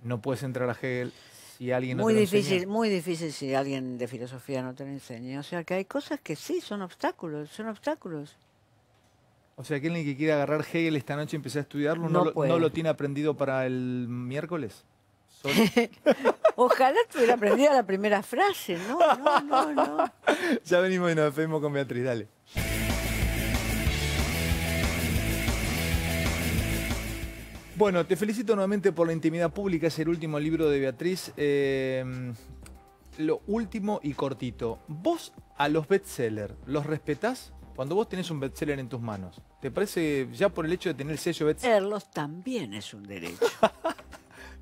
No puedes entrar a Hegel si alguien no Muy te lo difícil, enseña. muy difícil si alguien de filosofía no te lo enseña. O sea que hay cosas que sí, son obstáculos, son obstáculos. O sea, que alguien que quiera agarrar Hegel esta noche y empezar a estudiarlo, No ¿no puede. lo tiene aprendido para el miércoles? Ojalá tuviera aprendido la primera frase. No. Ya venimos y nos despedimos con Beatriz, dale. Bueno, te felicito nuevamente por La intimidad pública, es el último libro de Beatriz. Lo último y cortito. ¿Vos a los bestsellers los respetás? Cuando vos tenés un bestseller en tus manos, ¿te parece ya por el hecho de tener el sello bestseller? Leerlos también es un derecho.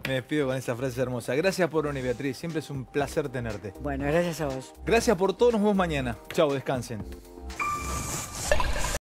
Me despido con esa frase hermosa. Gracias por venir, Beatriz. Siempre es un placer tenerte. Bueno, gracias a vos. Gracias por todo. Nos vemos mañana. Chau, descansen.